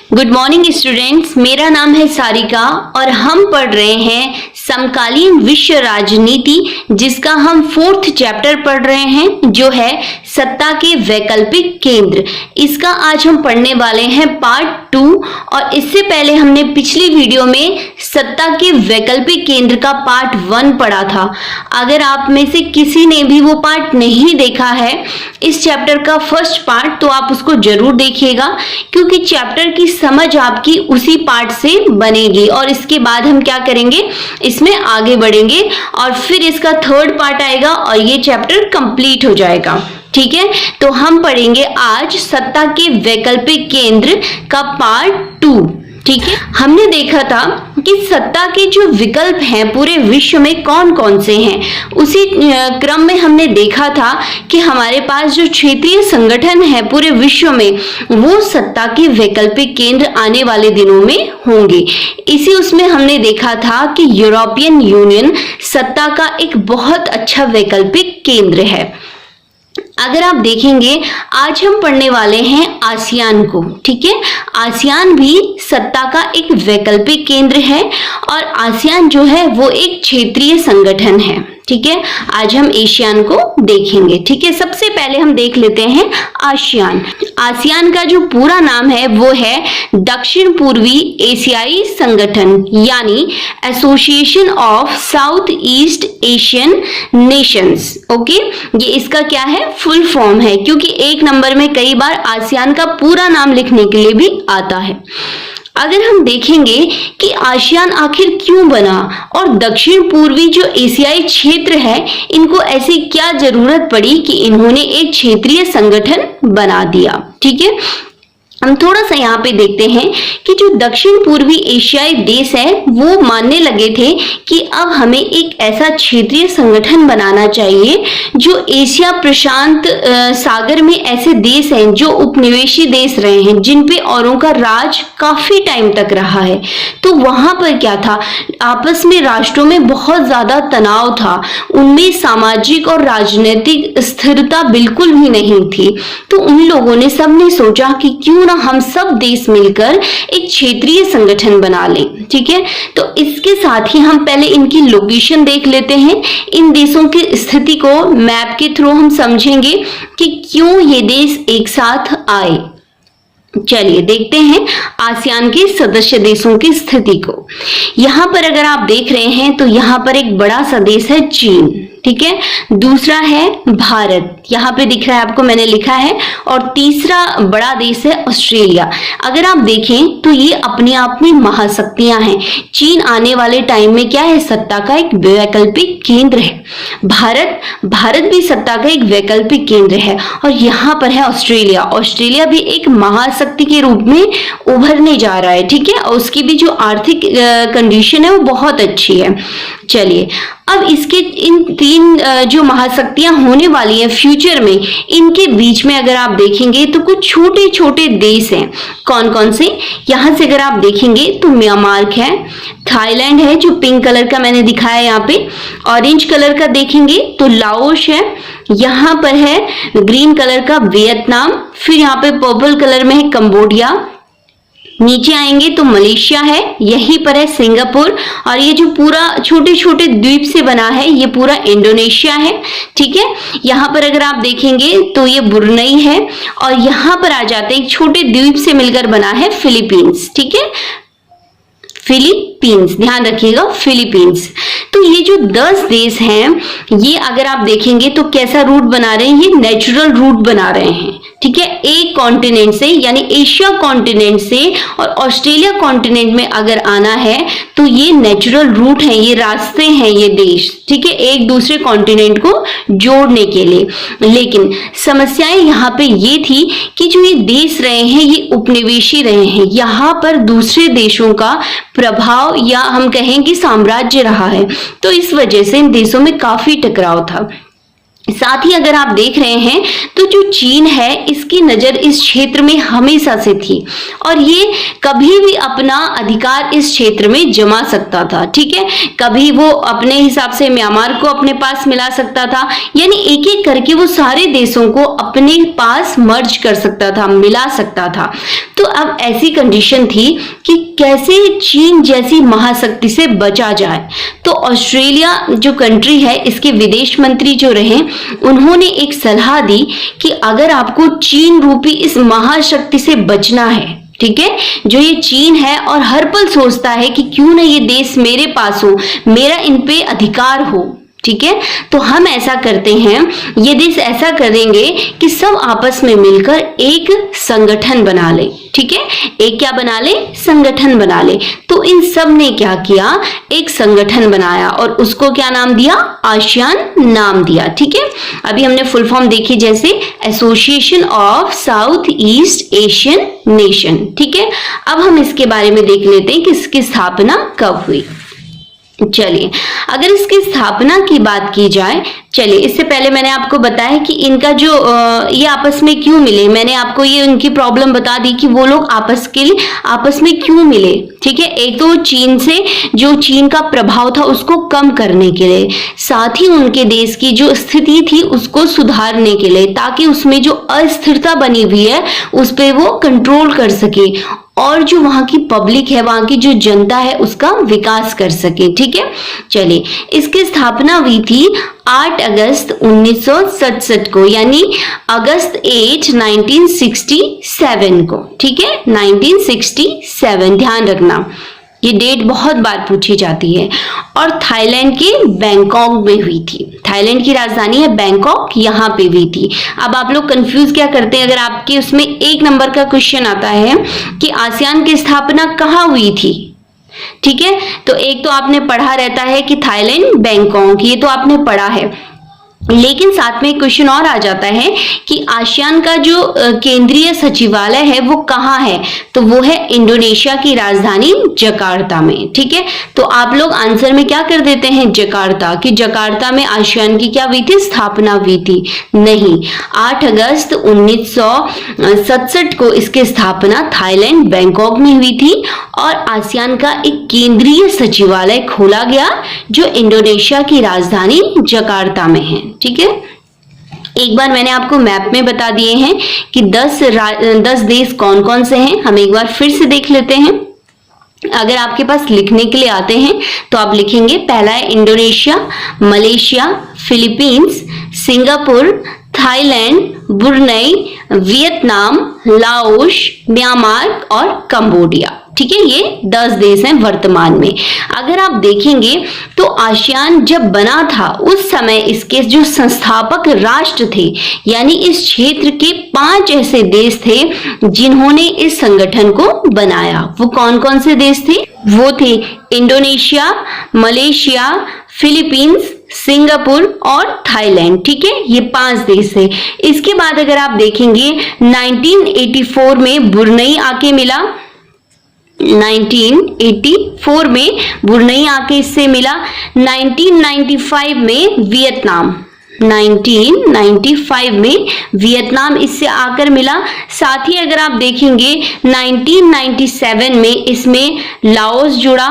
Good morning students, मेरा नाम है सारिका और हम पढ़ रहे हैं समकालीन विश्व राजनीति, जिसका हम 4th चैप्टर पढ़ रहे हैं जो है सत्ता के वैकल्पिक केंद्र। इसका आज हम पढ़ने वाले हैं पार्ट 2। और इससे पहले हमने पिछली वीडियो में सत्ता के वैकल्पिक केंद्र का पार्ट 1 पढ़ा था। अगर आप में से किसी ने भी वो पार्ट नहीं देखा है इस चैप्टर का फर्स्ट पार्ट, तो आप उसको जरूर देखिएगा, क्योंकि चैप्टर की समझ आपकी उसी पार्ट से बनेगी। और इसके बाद हम क्या करेंगे, इसमें आगे बढ़ेंगे और फिर इसका 3rd पार्ट आएगा और ये चैप्टर कंप्लीट हो जाएगा। ठीक है, तो हम पढ़ेंगे आज सत्ता के वैकल्पिक केंद्र का पार्ट 2। ठीक है, हमने देखा था कि सत्ता के जो विकल्प हैं पूरे विश्व में कौन कौन से हैं। उसी क्रम में हमने देखा था कि हमारे पास जो क्षेत्रीय संगठन है पूरे विश्व में, वो सत्ता के वैकल्पिक केंद्र आने वाले दिनों में होंगे। इसी उसमें हमने देखा था कि यूरोपियन यूनियन सत्ता का एक बहुत अच्छा वैकल्पिक केंद्र है। अगर आप देखेंगे, आज हम पढ़ने वाले हैं आसियान को। ठीक है, आसियान भी सत्ता का एक वैकल्पिक केंद्र है और आसियान जो है वो एक क्षेत्रीय संगठन है। ठीक है, आज हम एशियान को देखेंगे। ठीक है, सबसे पहले हम देख लेते हैं आसियान। आसियान का जो पूरा नाम है वो है दक्षिण पूर्वी एशियाई संगठन, यानी association of south east Asian Nations. Okay, ये इसका क्या है, फुल फॉर्म है, क्योंकि 1 नंबर में कई बार आसियान का पूरा नाम लिखने के लिए भी आता है। अगर हम देखेंगे कि आसियान आखिर क्यों बना और दक्षिण पूर्वी जो एशियाई क्षेत्र है, इनको ऐसी क्या जरूरत पड़ी कि इन्होंने एक क्षेत्रीय संगठन बना दिया। ठीक है, हम थोड़ा सा यहाँ पे देखते हैं कि जो दक्षिण पूर्वी एशियाई देश है वो मानने लगे थे कि अब हमें एक ऐसा क्षेत्रीय संगठन बनाना चाहिए जो एशिया प्रशांत सागर में ऐसे देश हैं जो उपनिवेशी देश रहे हैं, जिन पे औरों का राज काफी टाइम तक रहा है। तो वहां पर क्या था, आपस में राष्ट्रों में बहुत ज्यादा तनाव था, उनमें सामाजिक और राजनीतिक स्थिरता बिल्कुल भी नहीं थी। तो उन लोगों ने सबने सोचा कि क्यों ना हम सब देश मिलकर एक क्षेत्रीय संगठन बना लें। ठीक है, तो इसके साथ ही हम पहले इनकी लोकेशन देख लेते हैं। इन देशों की स्थिति को मैप के थ्रू हम समझेंगे कि क्यों ये देश एक साथ आए। चलिए देखते हैं आसियान के सदस्य देशों की स्थिति को। यहाँ पर अगर आप देख रहे हैं तो यहाँ पर एक बड़ा सा देश है चीन। ठीक है, दूसरा है भारत, यहाँ पे दिख रहा है आपको, मैंने लिखा है। और तीसरा बड़ा देश है ऑस्ट्रेलिया। अगर आप देखें तो ये अपने आप में महाशक्तियां हैं। चीन आने वाले टाइम में क्या है, सत्ता का एक वैकल्पिक केंद्र है। भारत भी सत्ता का एक वैकल्पिक केंद्र है। और यहाँ पर है ऑस्ट्रेलिया। ऑस्ट्रेलिया भी एक महाशक्ति के रूप में उभरने जा रहा है। ठीक है, और उसकी भी जो आर्थिक कंडीशन है वो बहुत अच्छी है। चलिए, अब इसके इन 3 जो महाशक्तियां होने वाली हैं फ्यूचर में, इनके बीच में अगर आप देखेंगे तो कुछ छोटे छोटे देश हैं। कौन कौन से, यहां से अगर आप देखेंगे तो म्यांमार है, थाईलैंड है जो पिंक कलर का मैंने दिखाया यहाँ पे, ऑरेंज कलर का देखेंगे तो लाओस है, यहाँ पर है ग्रीन कलर का वियतनाम, फिर यहाँ पे पर्पल कलर में है कंबोडिया, नीचे आएंगे तो मलेशिया है, यहीं पर है सिंगापुर, और ये जो पूरा छोटे छोटे द्वीप से बना है ये पूरा इंडोनेशिया है। ठीक है, यहाँ पर अगर आप देखेंगे तो ये ब्रुनई है, और यहाँ पर आ जाते हैं एक छोटे द्वीप से मिलकर बना है फिलीपींस। ठीक है, फिलीपींस, ध्यान रखिएगा फिलीपींस। तो ये जो 10 देश हैं, ये अगर आप देखेंगे तो कैसा रूट बना रहे हैं, ये नेचुरल रूट बना रहे हैं। ठीक है, एक कॉन्टिनेंट से यानी एशिया कॉन्टिनेंट से और ऑस्ट्रेलिया कॉन्टिनेंट में अगर आना है तो ये नेचुरल रूट है, ये रास्ते हैं ये देश। ठीक है, एक दूसरे कॉन्टिनेंट को जोड़ने के लिए। लेकिन समस्याएं यहाँ पे ये थी कि जो ये देश रहे हैं ये उपनिवेशी रहे हैं, यहाँ पर दूसरे देशों का प्रभाव या हम कहें कि साम्राज्य रहा है। तो इस वजह से इन देशों में काफी टकराव था। साथ ही अगर आप देख रहे हैं तो जो चीन है इसकी नजर इस क्षेत्र में हमेशा से थी और ये कभी भी अपना अधिकार इस क्षेत्र में जमा सकता था। ठीक है, कभी वो अपने हिसाब से म्यांमार को अपने पास मिला सकता था, यानी एक एक करके वो सारे देशों को अपने पास मर्ज कर सकता था, मिला सकता था। तो अब ऐसी कंडीशन थी कि कैसे चीन जैसी महाशक्ति से बचा जाए। तो ऑस्ट्रेलिया जो कंट्री है, इसके विदेश मंत्री जो रहे, उन्होंने एक सलाह दी कि अगर आपको चीन रूपी इस महाशक्ति से बचना है, ठीक है, जो ये चीन है और हर पल सोचता है कि क्यों ना ये देश मेरे पास हो, मेरा इन पे अधिकार हो, ठीक है, तो हम ऐसा करते हैं, ये देश ऐसा करेंगे कि सब आपस में मिलकर एक संगठन बना ले, ठीक है, एक क्या बना ले, संगठन बना ले। तो इन सब ने क्या किया, एक संगठन बनाया और उसको क्या नाम दिया, आसियान नाम दिया, ठीक है। अभी हमने फुल फॉर्म देखी, जैसे association of south east Asian nation, ठीक है। अब हम इसके बारे में देख लेते हैं कि इसकी स्थापना कब हुई। चलिए, अगर इसकी स्थापना की बात की जाए, चलिए इससे पहले मैंने आपको बताया कि इनका जो ये आपस में क्यों मिले, मैंने आपको ये उनकी प्रॉब्लम बता दी कि वो लोग आपस में क्यों मिले, ठीक है। एक तो चीन से जो चीन का प्रभाव था उसको कम करने के लिए, साथ ही उनके देश की जो स्थिति थी उसको सुधारने के लिए, ताकि उसमें जो अस्थिरता बनी हुई है उस पर वो कंट्रोल कर सके और जो वहां की पब्लिक है, वहां की जो जनता है, उसका विकास कर सके, ठीक है। चलिए, इसकी स्थापना हुई थी 8 अगस्त 1967 को, यानी अगस्त 8, 1967 को, ठीक है, 1967, ध्यान रखना, ये डेट बहुत बार पूछी जाती है। और थाईलैंड के बैंकॉक में हुई थी, थाईलैंड की राजधानी है बैंकॉक, यहाँ पे हुई थी। अब आप लोग कंफ्यूज क्या करते हैं, अगर आपके उसमें 1 नंबर का क्वेश्चन आता है कि आसियान की स्थापना कहाँ हुई थी, ठीक है, तो एक तो आपने पढ़ा रहता है कि थाईलैंड बैंकॉक, ये तो आपने पढ़ा है, लेकिन साथ में क्वेश्चन और आ जाता है कि आसियान का जो केंद्रीय सचिवालय है वो कहाँ है, तो वो है इंडोनेशिया की राजधानी जकार्ता में, ठीक है। तो आप लोग आंसर में क्या कर देते हैं, जकार्ता, कि जकार्ता में आसियान की क्या हुई थी, स्थापना हुई थी, नहीं, 8 अगस्त 1967 को इसकी स्थापना थाईलैंड बैंकॉक में हुई थी और आसियान का एक केंद्रीय सचिवालय खोला गया जो इंडोनेशिया की राजधानी जकार्ता में है, ठीक है। एक बार मैंने आपको मैप में बता दिए हैं कि 10 देश कौन कौन से हैं, हम एक बार फिर से देख लेते हैं। अगर आपके पास लिखने के लिए आते हैं तो आप लिखेंगे, पहला है Indonesia, Malaysia, Philippines, Singapore, Thailand, Brunei, Vietnam, Laos, Myanmar और कंबोडिया, ठीक है। ये 10 देश हैं वर्तमान में। अगर आप देखेंगे तो आसियान जब बना था उस समय इसके जो संस्थापक राष्ट्र थे, यानी इस क्षेत्र के 5 ऐसे देश थे जिन्होंने इस संगठन को बनाया। वो कौन कौन से देश थे, वो थे इंडोनेशिया, मलेशिया, फिलीपींस, सिंगापुर और थाईलैंड, ठीक है, ये 5 देश है। इसके बाद अगर आप देखेंगे 1984 में ब्रुनेई आके मिला, 1984 में ब्रुनेई आके इससे मिला, 1995 में वियतनाम, 1995 में वियतनाम इससे आकर मिला। साथ ही अगर आप देखेंगे 1997 में इसमें लाओस जुड़ा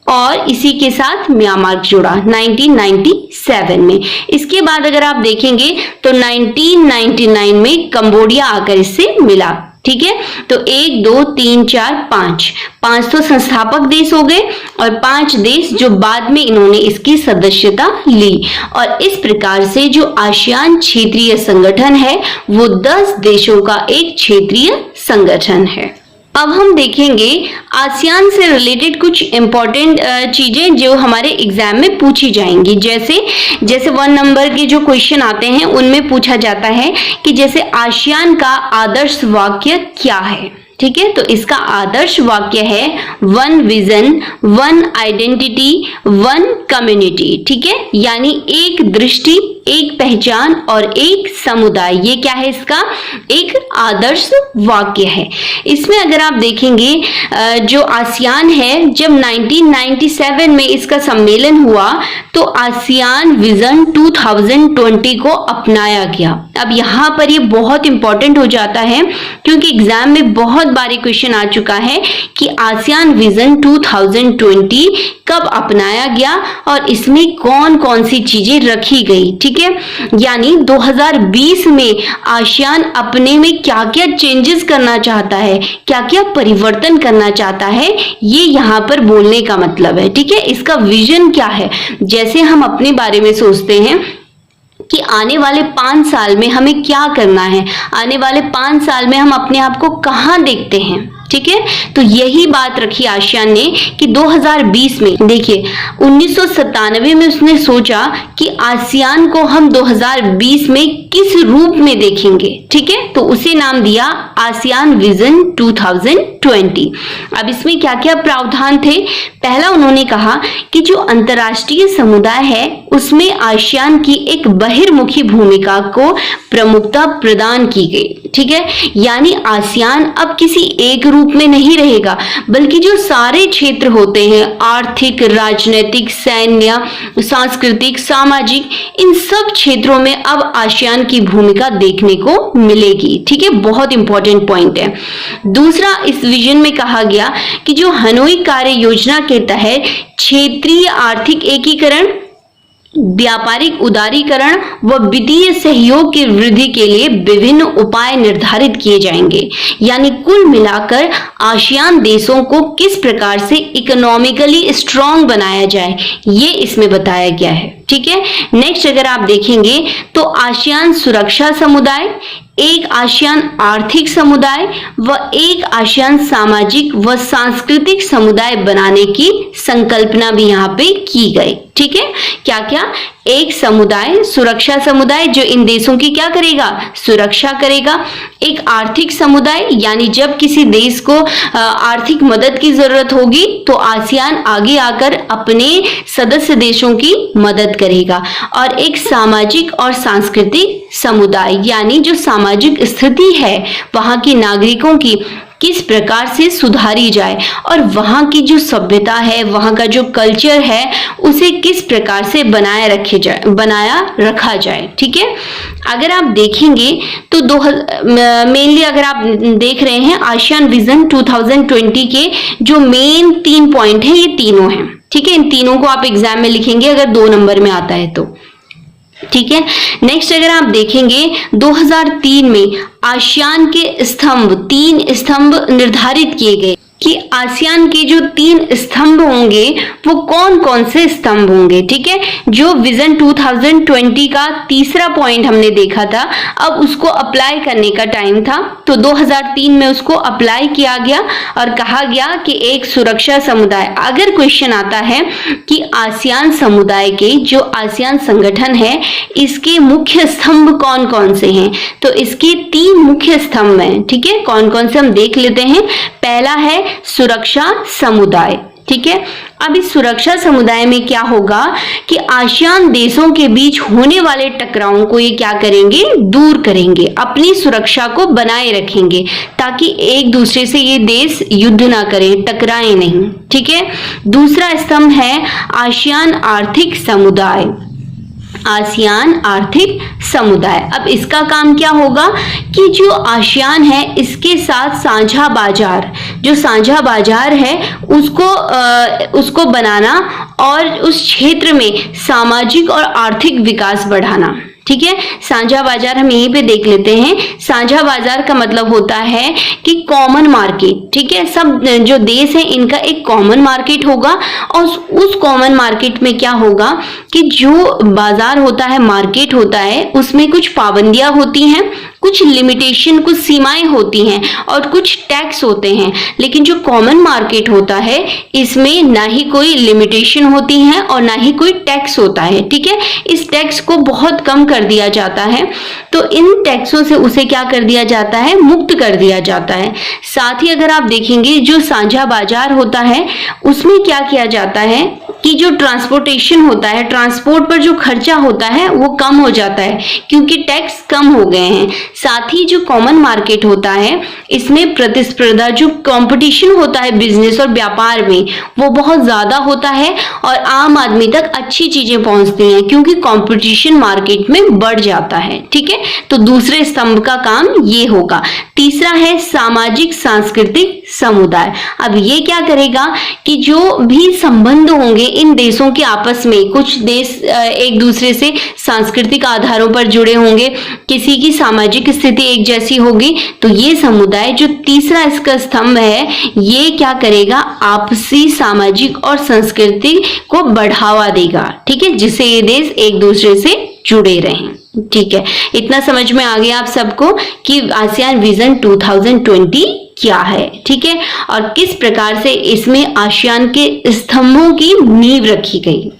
और इसी के साथ म्यांमार जुड़ा 1997 में। इसके बाद अगर आप देखेंगे तो 1999 में कंबोडिया आकर इससे मिला, ठीक है। तो 1 2 3 4 5 तो संस्थापक देश हो गए और 5 देश जो बाद में इन्होंने इसकी सदस्यता ली। और इस प्रकार से जो आसियान क्षेत्रीय संगठन है वो 10 देशों का एक क्षेत्रीय संगठन है। अब हम देखेंगे आसियान से रिलेटेड कुछ इंपॉर्टेंट चीजें जो हमारे एग्जाम में पूछी जाएंगी। जैसे 1 नंबर के जो क्वेश्चन आते हैं उनमें पूछा जाता है कि जैसे आसियान का आदर्श वाक्य क्या है, ठीक है। तो इसका आदर्श वाक्य है 1 विजन, 1 आइडेंटिटी, 1 कम्युनिटी, ठीक है, यानी एक दृष्टि, एक पहचान और एक समुदाय। ये क्या है, इसका एक आदर्श वाक्य है। इसमें अगर आप देखेंगे जो आसियान है, जब 1997 में इसका सम्मेलन हुआ तो आसियान विजन 2020 को अपनाया गया। अब यहाँ पर ये बहुत इंपॉर्टेंट हो जाता है क्योंकि एग्जाम में बहुत बहुत बारी क्वेश्चन आ चुका है कि आसियान विजन 2020 कब अपनाया गया और इसमें कौन कौन सी चीजें रखी गई। ठीक है, यानी 2020 में आसियान अपने में क्या क्या चेंजेस करना चाहता है, क्या क्या परिवर्तन करना चाहता है, ये यहाँ पर बोलने का मतलब है। ठीक है, इसका विजन क्या है। जैसे हम अपने बारे में सोचते हैं कि आने वाले 5 साल में हमें क्या करना है, आने वाले 5 साल में हम अपने आप को कहाँ देखते हैं। ठीक है, तो यही बात रखी आसियान ने कि 2020 में, देखिए 1997 में उसने सोचा कि आसियान को हम 2020 में किस रूप में देखेंगे। ठीक है, तो उसे नाम दिया आसियान विजन 2020। अब इसमें क्या क्या प्रावधान थे। पहला उन्होंने कहा कि जो अंतर्राष्ट्रीय समुदाय है उसमें आसियान की एक बहिर्मुखी भूमिका को प्रमुखता प्रदान की गई। ठीक है, यानी आसियान अब किसी एक रूप में नहीं रहेगा, बल्कि जो सारे क्षेत्र होते हैं, आर्थिक, राजनीतिक, सैन्य, सांस्कृतिक, सामाजिक, इन सब क्षेत्रों में अब आसियान की भूमिका देखने को मिलेगी। ठीक है, बहुत इंपॉर्टेंट पॉइंट है। दूसरा, इस विजन में कहा गया कि जो हनोई कार्य योजना के तहत क्षेत्रीय आर्थिक एकीकरण, व्यापारिक उदारीकरण व वित्तीय सहयोग की वृद्धि के लिए विभिन्न उपाय निर्धारित किए जाएंगे। यानी कुल मिलाकर आसियान देशों को किस प्रकार से इकोनॉमिकली स्ट्रांग बनाया जाए, ये इसमें बताया गया है। ठीक है, नेक्स्ट अगर आप देखेंगे तो आसियान सुरक्षा समुदाय, एक आसियान आर्थिक समुदाय व एक आसियान सामाजिक व सांस्कृतिक समुदाय बनाने की संकल्पना भी यहाँ पे की गई। ठीक है, क्या क्या, एक समुदाय, सुरक्षा समुदाय जो इन देशों की क्या करेगा, सुरक्षा करेगा। एक आर्थिक समुदाय, यानी जब किसी देश को आर्थिक मदद की जरूरत होगी तो आसियान आगे आकर अपने सदस्य देशों की मदद करेगा। और एक सामाजिक और सांस्कृतिक समुदाय, यानी जो सामाजिक स्थिति है वहां के नागरिकों की किस प्रकार से सुधारी जाए और वहां की जो सभ्यता है, वहां का जो कल्चर है, उसे किस प्रकार से बनाया रखा जाए। ठीक है, अगर आप देखेंगे तो मेनली अगर आप देख रहे हैं आसियान विजन 2020 के जो मेन 3 पॉइंट हैं, ये तीनों हैं। ठीक है, इन तीनों को आप एग्जाम में लिखेंगे अगर 2 नंबर में आता है तो। ठीक है, नेक्स्ट अगर आप देखेंगे 2003 में आसियान के स्तंभ, 3 स्तंभ निर्धारित किए गए कि आसियान के जो 3 स्तंभ होंगे वो कौन कौन से स्तंभ होंगे। ठीक है, जो विजन 2020 का तीसरा पॉइंट हमने देखा था, अब उसको अप्लाई करने का टाइम था तो 2003 में उसको अप्लाई किया गया और कहा गया कि एक सुरक्षा समुदाय। अगर क्वेश्चन आता है कि आसियान समुदाय के, जो आसियान संगठन है, इसके मुख्य स्तंभ कौन कौन से हैं, तो इसके 3 मुख्य स्तंभ हैं। ठीक है, कौन कौन से हम देख लेते हैं। पहला है सुरक्षा समुदाय। ठीक है, अब इस सुरक्षा समुदाय में क्या होगा कि आसियान देशों के बीच होने वाले टकरावों को ये क्या करेंगे, दूर करेंगे, अपनी सुरक्षा को बनाए रखेंगे ताकि एक दूसरे से ये देश युद्ध ना करें, टकराए नहीं। ठीक है, दूसरा स्तंभ है आसियान आर्थिक समुदाय, आसियान आर्थिक समुदाय। अब इसका काम क्या होगा कि जो आसियान है इसके साथ साझा बाजार, जो साझा बाजार है उसको बनाना और उस क्षेत्र में सामाजिक और आर्थिक विकास बढ़ाना। ठीक है, साझा बाजार हम यहीं पे देख लेते हैं। साझा बाजार का मतलब होता है कि कॉमन मार्केट। ठीक है, सब जो देश है इनका एक कॉमन मार्केट होगा और उस कॉमन मार्केट में क्या होगा कि जो बाजार होता है, मार्केट होता है, उसमें कुछ पाबंदियां होती हैं, कुछ लिमिटेशन, कुछ सीमाएं होती हैं और कुछ टैक्स होते हैं। लेकिन जो कॉमन मार्केट होता है इसमें ना ही कोई लिमिटेशन होती है और ना ही कोई टैक्स होता है। ठीक है, इस टैक्स को बहुत कम कर दिया जाता है, तो इन टैक्सों से उसे क्या कर दिया जाता है, मुक्त कर दिया जाता है। साथ ही अगर आप देखेंगे जो साझा बाजार होता है उसमें क्या किया जाता है कि जो ट्रांसपोर्टेशन होता है, ट्रांसपोर्ट पर जो खर्चा होता है वो कम हो जाता है क्योंकि टैक्स कम हो गए हैं। साथ ही जो कॉमन मार्केट होता है इसमें प्रतिस्पर्धा, जो कंपटीशन होता है बिजनेस और व्यापार में, वो बहुत ज्यादा होता है और आम आदमी तक अच्छी चीजें पहुंचती हैं क्योंकि कंपटीशन मार्केट में में बढ़ जाता है। ठीक है, तो दूसरे स्तंभ का काम ये होगा। तीसरा है सामाजिक सांस्कृतिक समुदाय। अब ये क्या करेगा कि जो भी संबंध होंगे इन देशों के आपस में, कुछ देश एक दूसरे से सांस्कृतिक आधारों पर जुड़े होंगे, किसी की सामाजिक स्थिति एक जैसी होगी, तो ये समुदाय जो तीसरा इसका स्तंभ है ये क्या करेगा, आपसी सामाजिक और संस्कृति को बढ़ावा देगा। ठीक है, जिससे ये देश एक दूसरे से जुड़े रहें। ठीक है, इतना समझ में आ गया आप सबको कि आसियान विजन 2020 क्या है। ठीक है, और किस प्रकार से इसमें आसियान के स्तंभों की नींव रखी गई।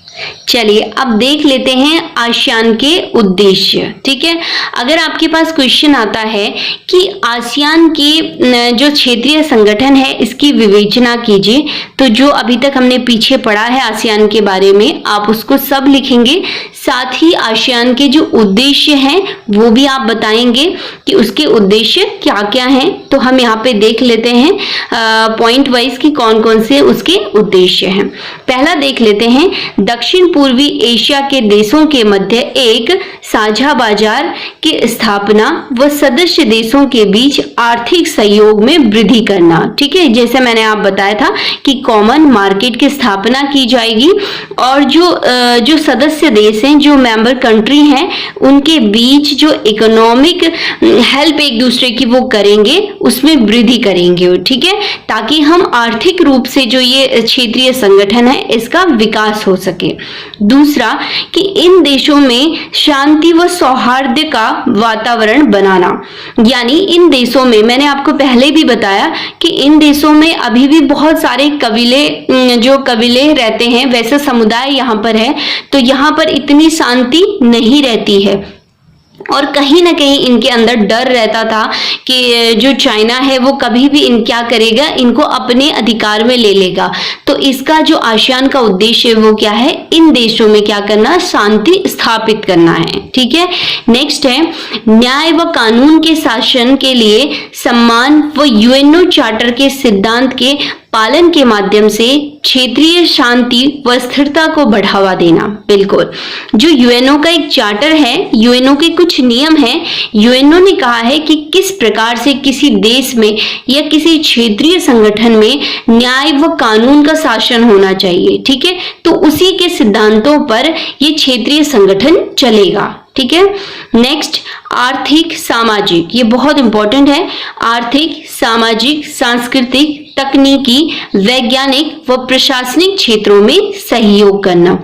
चलिए अब देख लेते हैं आसियान के उद्देश्य। ठीक है, अगर आपके पास क्वेश्चन आता है कि आसियान के जो क्षेत्रीय संगठन है इसकी विवेचना कीजिए, तो जो अभी तक हमने पीछे पढ़ा है आसियान के बारे में आप उसको सब लिखेंगे, साथ ही आसियान के जो उद्देश्य हैं वो भी आप बताएंगे कि उसके उद्देश्य क्या क्या हैं। तो हम यहाँ पे देख लेते हैं पॉइंट वाइज कि कौन कौन से उसके उद्देश्य हैं। पहला देख लेते हैं, दक्षिण पूर्वी एशिया के देशों के मध्य एक साझा बाजार की स्थापना व सदस्य देशों के बीच आर्थिक सहयोग में वृद्धि करना। ठीक है, जैसे मैंने आप बताया था कि कॉमन मार्केट की स्थापना की जाएगी और जो सदस्य देश हैं, जो मेंबर कंट्री हैं, उनके बीच जो इकोनॉमिक हेल्प एक दूसरे की वो करेंगे, उसमें वृद्धि करेंगे। ठीक है, ताकि हम आर्थिक रूप से जो ये क्षेत्रीय संगठन है इसका विकास हो सके। दूसरा कि इन देशों में शांति व सौहार्द का वातावरण बनाना, यानी इन देशों में, मैंने आपको पहले भी बताया कि इन देशों में अभी भी बहुत सारे कबीले रहते हैं, वैसे समुदाय यहाँ पर है, तो यहाँ पर इतनी शांति नहीं रहती है और कहीं ना कहीं इनके अंदर डर रहता था कि जो चाइना है वो कभी भी क्या करेगा, इनको अपने अधिकार में ले लेगा। तो इसका जो आसियान का उद्देश्य है वो क्या है, इन देशों में क्या करना, शांति स्थापित करना है। ठीक है, नेक्स्ट है न्याय व कानून के शासन के लिए सम्मान व यूएनओ चार्टर के सिद्धांत के पालन के माध्यम से क्षेत्रीय शांति व स्थिरता को बढ़ावा देना। बिल्कुल, जो यूएनओ का एक चार्टर है, यूएनओ के कुछ नियम हैं, यूएनओ ने कहा है कि किस प्रकार से किसी देश में या किसी क्षेत्रीय संगठन में न्याय व कानून का शासन होना चाहिए। ठीक है, तो उसी के सिद्धांतों पर ये क्षेत्रीय संगठन चलेगा। ठीक है, नेक्स्ट आर्थिक सामाजिक, ये बहुत इंपॉर्टेंट है। आर्थिक, सामाजिक, सांस्कृतिक, तकनीकी, वैज्ञानिक व प्रशासनिक क्षेत्रों में सहयोग करना।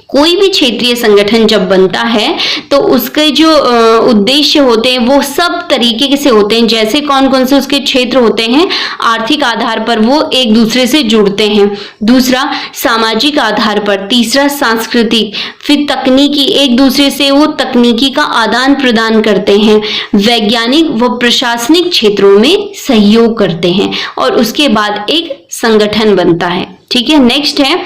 कोई भी क्षेत्रीय संगठन जब बनता है तो उसके जो उद्देश्य होते हैं वो सब तरीके से होते हैं। जैसे कौन कौन से उसके क्षेत्र होते हैं, आर्थिक आधार पर वो एक दूसरे से जुड़ते हैं, दूसरा सामाजिक आधार पर, तीसरा सांस्कृतिक, फिर तकनीकी, एक दूसरे से वो तकनीकी का आदान प्रदान करते हैं, वैज्ञानिक व प्रशासनिक क्षेत्रों में सहयोग करते हैं और उसके बाद एक संगठन बनता है। ठीक है, नेक्स्ट है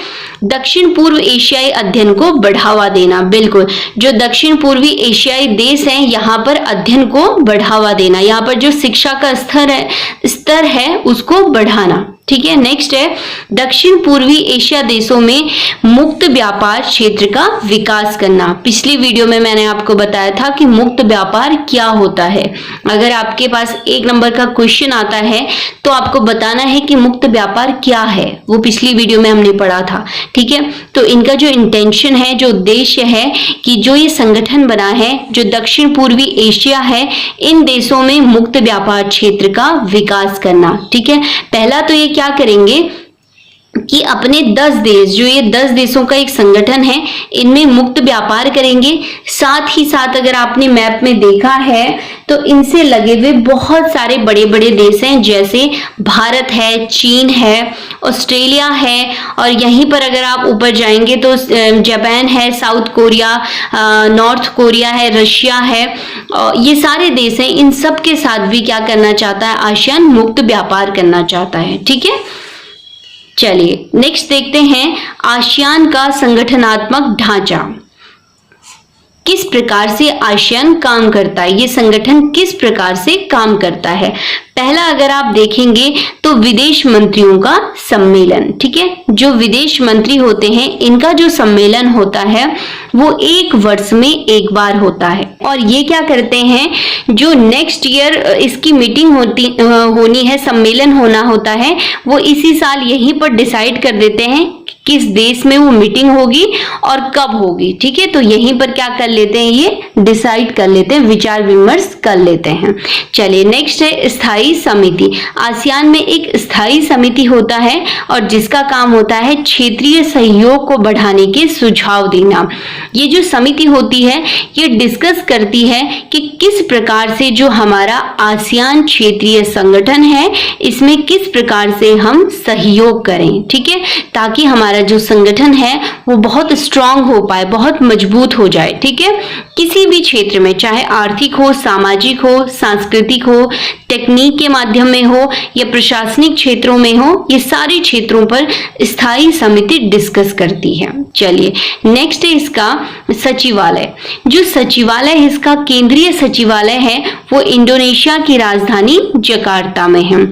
दक्षिण पूर्व एशियाई अध्ययन को बढ़ावा देना। बिल्कुल, जो दक्षिण पूर्वी एशियाई देश हैं यहाँ पर अध्ययन को बढ़ावा देना, यहाँ पर जो शिक्षा का स्तर है उसको बढ़ाना। ठीक है, नेक्स्ट है दक्षिण पूर्वी एशिया देशों में मुक्त व्यापार क्षेत्र का विकास करना। पिछली वीडियो में मैंने आपको बताया था कि मुक्त व्यापार क्या होता है। अगर आपके पास 1 नंबर का क्वेश्चन आता है तो आपको बताना है कि मुक्त व्यापार क्या है, वो पिछली वीडियो में हमने पढ़ा था। ठीक है, तो इनका जो इंटेंशन है, जो उद्देश्य है कि जो ये संगठन बना है, जो दक्षिण पूर्वी एशिया है, इन देशों में मुक्त व्यापार क्षेत्र का विकास करना। ठीक है, पहला तो ये क्या करेंगे कि अपने 10 देश, जो ये 10 देशों का एक संगठन है, इनमें मुक्त व्यापार करेंगे। साथ ही साथ अगर आपने मैप में देखा है तो इनसे लगे हुए बहुत सारे बड़े बड़े देश हैं, जैसे भारत है, चीन है, ऑस्ट्रेलिया है, और यहीं पर अगर आप ऊपर जाएंगे तो जापान है, साउथ कोरिया, नॉर्थ कोरिया है, रशिया है, ये सारे देश हैं। इन सब के साथ भी क्या करना चाहता है, आसियान मुक्त व्यापार करना चाहता है। ठीक है, चलिए नेक्स्ट देखते हैं आसियान का संगठनात्मक ढांचा। किस प्रकार से आसियान काम करता है, ये संगठन किस प्रकार से काम करता है। पहला अगर आप देखेंगे तो विदेश मंत्रियों का सम्मेलन, ठीक है, जो विदेश मंत्री होते हैं इनका जो सम्मेलन होता है वो 1 वर्ष में एक बार होता है। और ये क्या करते हैं, जो नेक्स्ट ईयर इसकी मीटिंग होनी है, सम्मेलन होना होता है, वो इसी साल यहीं पर डिसाइड कर देते हैं किस देश में वो मीटिंग होगी और कब होगी, ठीक है। तो यहीं पर क्या कर लेते हैं, ये डिसाइड कर लेते हैं, विचार विमर्श कर लेते हैं। चलिए नेक्स्ट है स्थायी समिति। आसियान में एक स्थायी समिति होता है और जिसका काम होता है क्षेत्रीय सहयोग को बढ़ाने के सुझाव देना। ये जो समिति होती है ये डिस्कस करती है कि किस प्रकार से जो हमारा आसियान क्षेत्रीय संगठन है इसमें किस प्रकार से हम सहयोग करें, ठीक है, ताकि हमारा जो संगठन है वो बहुत स्ट्रांग हो पाए, बहुत मजबूत हो जाए, ठीक है। किसी भी क्षेत्र में, चाहे आर्थिक हो, सामाजिक हो, सांस्कृतिक हो, टेक्निक के माध्यम में हो या प्रशासनिक क्षेत्रों में हो, ये सारे क्षेत्रों पर स्थायी समिति डिस्कस करती है। चलिए नेक्स्ट है इसका सचिवालय। जो सचिवालय है इसका केंद्रीय सचिवालय है वो इंडोनेशिया की राजधानी जकार्ता में है,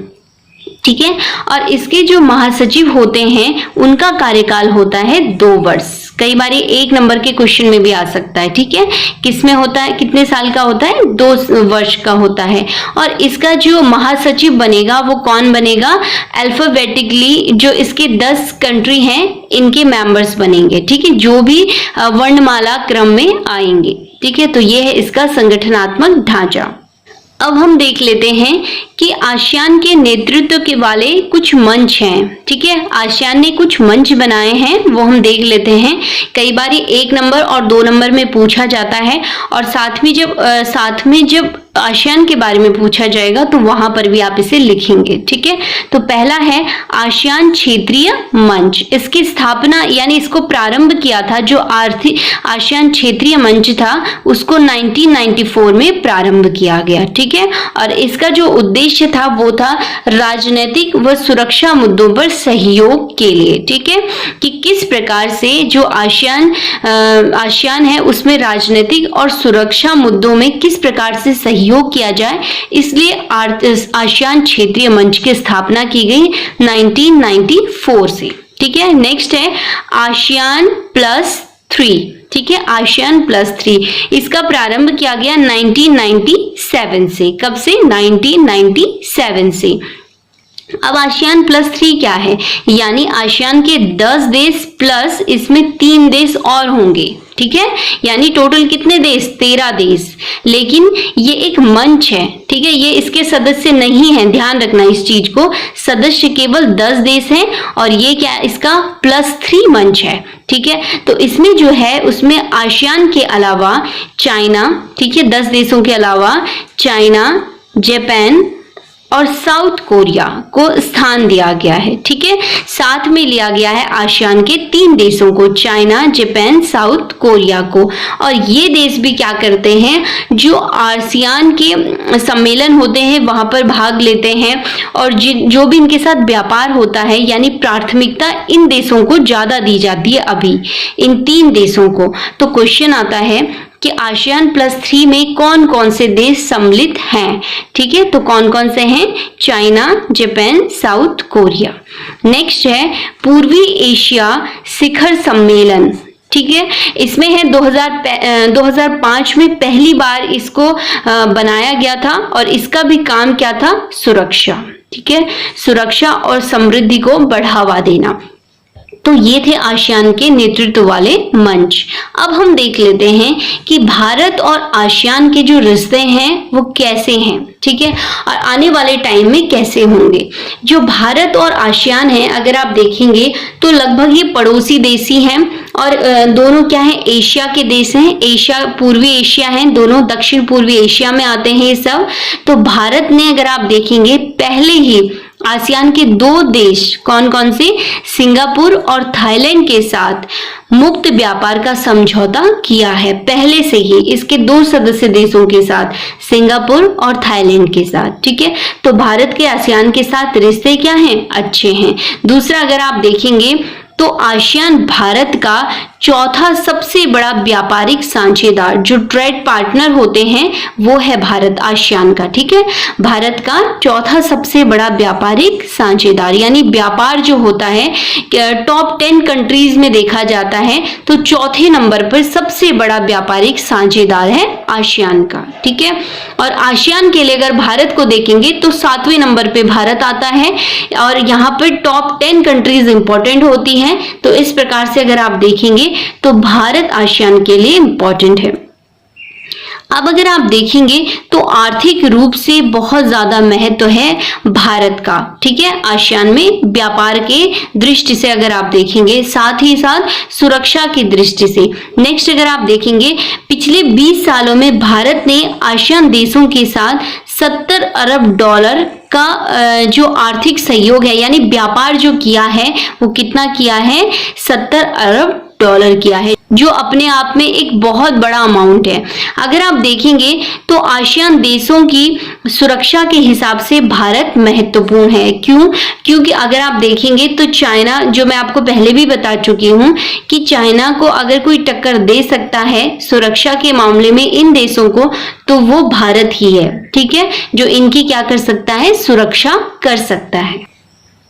ठीक है। और इसके जो महासचिव होते हैं उनका कार्यकाल होता है 2 वर्ष। कई बार ये 1 नंबर के क्वेश्चन में भी आ सकता है, ठीक है। किसमें होता है, कितने साल का होता है, 2 वर्ष का होता है। और इसका जो महासचिव बनेगा वो कौन बनेगा, अल्फाबेटिकली जो इसके 10 कंट्री हैं इनके मेंबर्स बनेंगे, ठीक है, जो भी वर्णमाला क्रम में आएंगे, ठीक है। तो ये है इसका संगठनात्मक ढांचा। अब हम देख लेते हैं कि आसियान के नेतृत्व के वाले कुछ मंच हैं, ठीक है। आसियान ने कुछ मंच बनाए हैं, वो हम देख लेते हैं। कई बार ये 1 नंबर और 2 नंबर में पूछा जाता है और साथ में जब आसियान के बारे में पूछा जाएगा तो वहां पर भी आप इसे लिखेंगे, ठीक है। तो पहला है आसियान क्षेत्रीय मंच। इसकी स्थापना यानी इसको प्रारंभ किया था, जो आसियान क्षेत्रीय मंच था उसको 1994 में प्रारंभ किया गया, ठीक है। और इसका जो उद्देश्य था वो था राजनीतिक व सुरक्षा मुद्दों पर सहयोग के लिए, ठीक है, कि किस प्रकार से जो आसियान है उसमें राजनीतिक और सुरक्षा मुद्दों में किस प्रकार से सहयोग किया जाए, इसलिए आसियान क्षेत्रीय मंच की स्थापना की गई 1994 से, ठीक है। नेक्स्ट है आसियान +3, ठीक है, आसियान +3। इसका प्रारंभ किया गया 1997 से। कब से, 1997 से। अब आसियान +3 क्या है, यानी आसियान के 10 देश प्लस इसमें 3 देश और होंगे, ठीक है, यानी टोटल कितने देश, 13 देश। लेकिन ये एक मंच है, ठीक है, ये इसके सदस्य नहीं है, ध्यान रखना इस चीज को। सदस्य केवल 10 देश हैं और ये क्या, इसका +3 मंच है, ठीक है। तो इसमें जो है उसमें आसियान के अलावा चाइना, ठीक है, 10 देशों के अलावा चाइना, जापान और साउथ कोरिया को स्थान दिया गया है, ठीक है। साथ में लिया गया है आसियान के 3 देशों को, चाइना, जापान, साउथ कोरिया को। और ये देश भी क्या करते हैं, जो आसियान के सम्मेलन होते हैं वहां पर भाग लेते हैं और जो भी इनके साथ व्यापार होता है, यानी प्राथमिकता इन देशों को ज्यादा दी जाती है अभी, इन 3 देशों को। तो क्वेश्चन आता है कि आसियान +3 में कौन कौन से देश सम्मिलित हैं, ठीक है। तो कौन कौन से हैं, China, Japan, south Korea. Next है पूर्वी एशिया शिखर सम्मेलन, ठीक है। इसमें है 2005 में पहली बार इसको बनाया गया था और इसका भी काम क्या था, सुरक्षा, ठीक है, सुरक्षा और समृद्धि को बढ़ावा देना। तो ये थे आसियान के नेतृत्व वाले मंच। अब हम देख लेते हैं कि भारत और आसियान के जो रिश्ते हैं वो कैसे हैं, ठीक है, और आने वाले टाइम में कैसे होंगे। जो भारत और आसियान है अगर आप देखेंगे तो लगभग ये पड़ोसी देश ही हैं और दोनों क्या है, एशिया के देश हैं, एशिया पूर्वी एशिया है, दोनों दक्षिण पूर्वी एशिया में आते हैं ये सब। तो भारत ने अगर आप देखेंगे पहले ही आसियान के 2 देश कौन कौन से, सिंगापुर और थाईलैंड के साथ मुक्त व्यापार का समझौता किया है पहले से ही, इसके 2 सदस्य देशों के साथ, सिंगापुर और थाईलैंड के साथ, ठीक है। तो भारत के आसियान के साथ रिश्ते क्या हैं, अच्छे हैं। दूसरा अगर आप देखेंगे तो आसियान भारत का चौथा सबसे बड़ा व्यापारिक साझेदार जो ट्रेड पार्टनर होते हैं वो है भारत, आसियान का। ठीक है, भारत का चौथा सबसे बड़ा व्यापारिक साझेदार, यानी व्यापार जो होता है टॉप 10 कंट्रीज में देखा जाता है तो चौथे नंबर पर सबसे बड़ा व्यापारिक साझेदार है आसियान का। ठीक है, और आसियान के लिए अगर भारत को देखेंगे तो 7वें नंबर पे भारत आता है और यहाँ पर टॉप 10 कंट्रीज इंपॉर्टेंट होती हैं। तो इस प्रकार से अगर आप देखेंगे तो भारत आसियान के लिए इंपॉर्टेंट है। अब अगर आप देखेंगे तो आर्थिक रूप से बहुत ज्यादा महत्व है भारत का। ठीक है, आसियान में व्यापार के दृष्टि से अगर आप देखेंगे, साथ ही साथ सुरक्षा की दृष्टि से। नेक्स्ट अगर आप देखेंगे पिछले 20 सालों में भारत ने आसियान देशों के साथ 70 अरब डॉलर का जो आर्थिक सहयोग है, यानी व्यापार जो किया है वो कितना किया है, 70 अरब डॉलर किया है, जो अपने आप में एक बहुत बड़ा अमाउंट है। अगर आप देखेंगे तो आसियान देशों की सुरक्षा के हिसाब से भारत महत्वपूर्ण है। क्यों? क्योंकि अगर आप देखेंगे तो चाइना, जो मैं आपको पहले भी बता चुकी हूं कि चाइना को अगर कोई टक्कर दे सकता है सुरक्षा के मामले में इन देशों को, तो वो भारत ही है। ठीक है, जो इनकी क्या कर सकता है, सुरक्षा कर सकता है।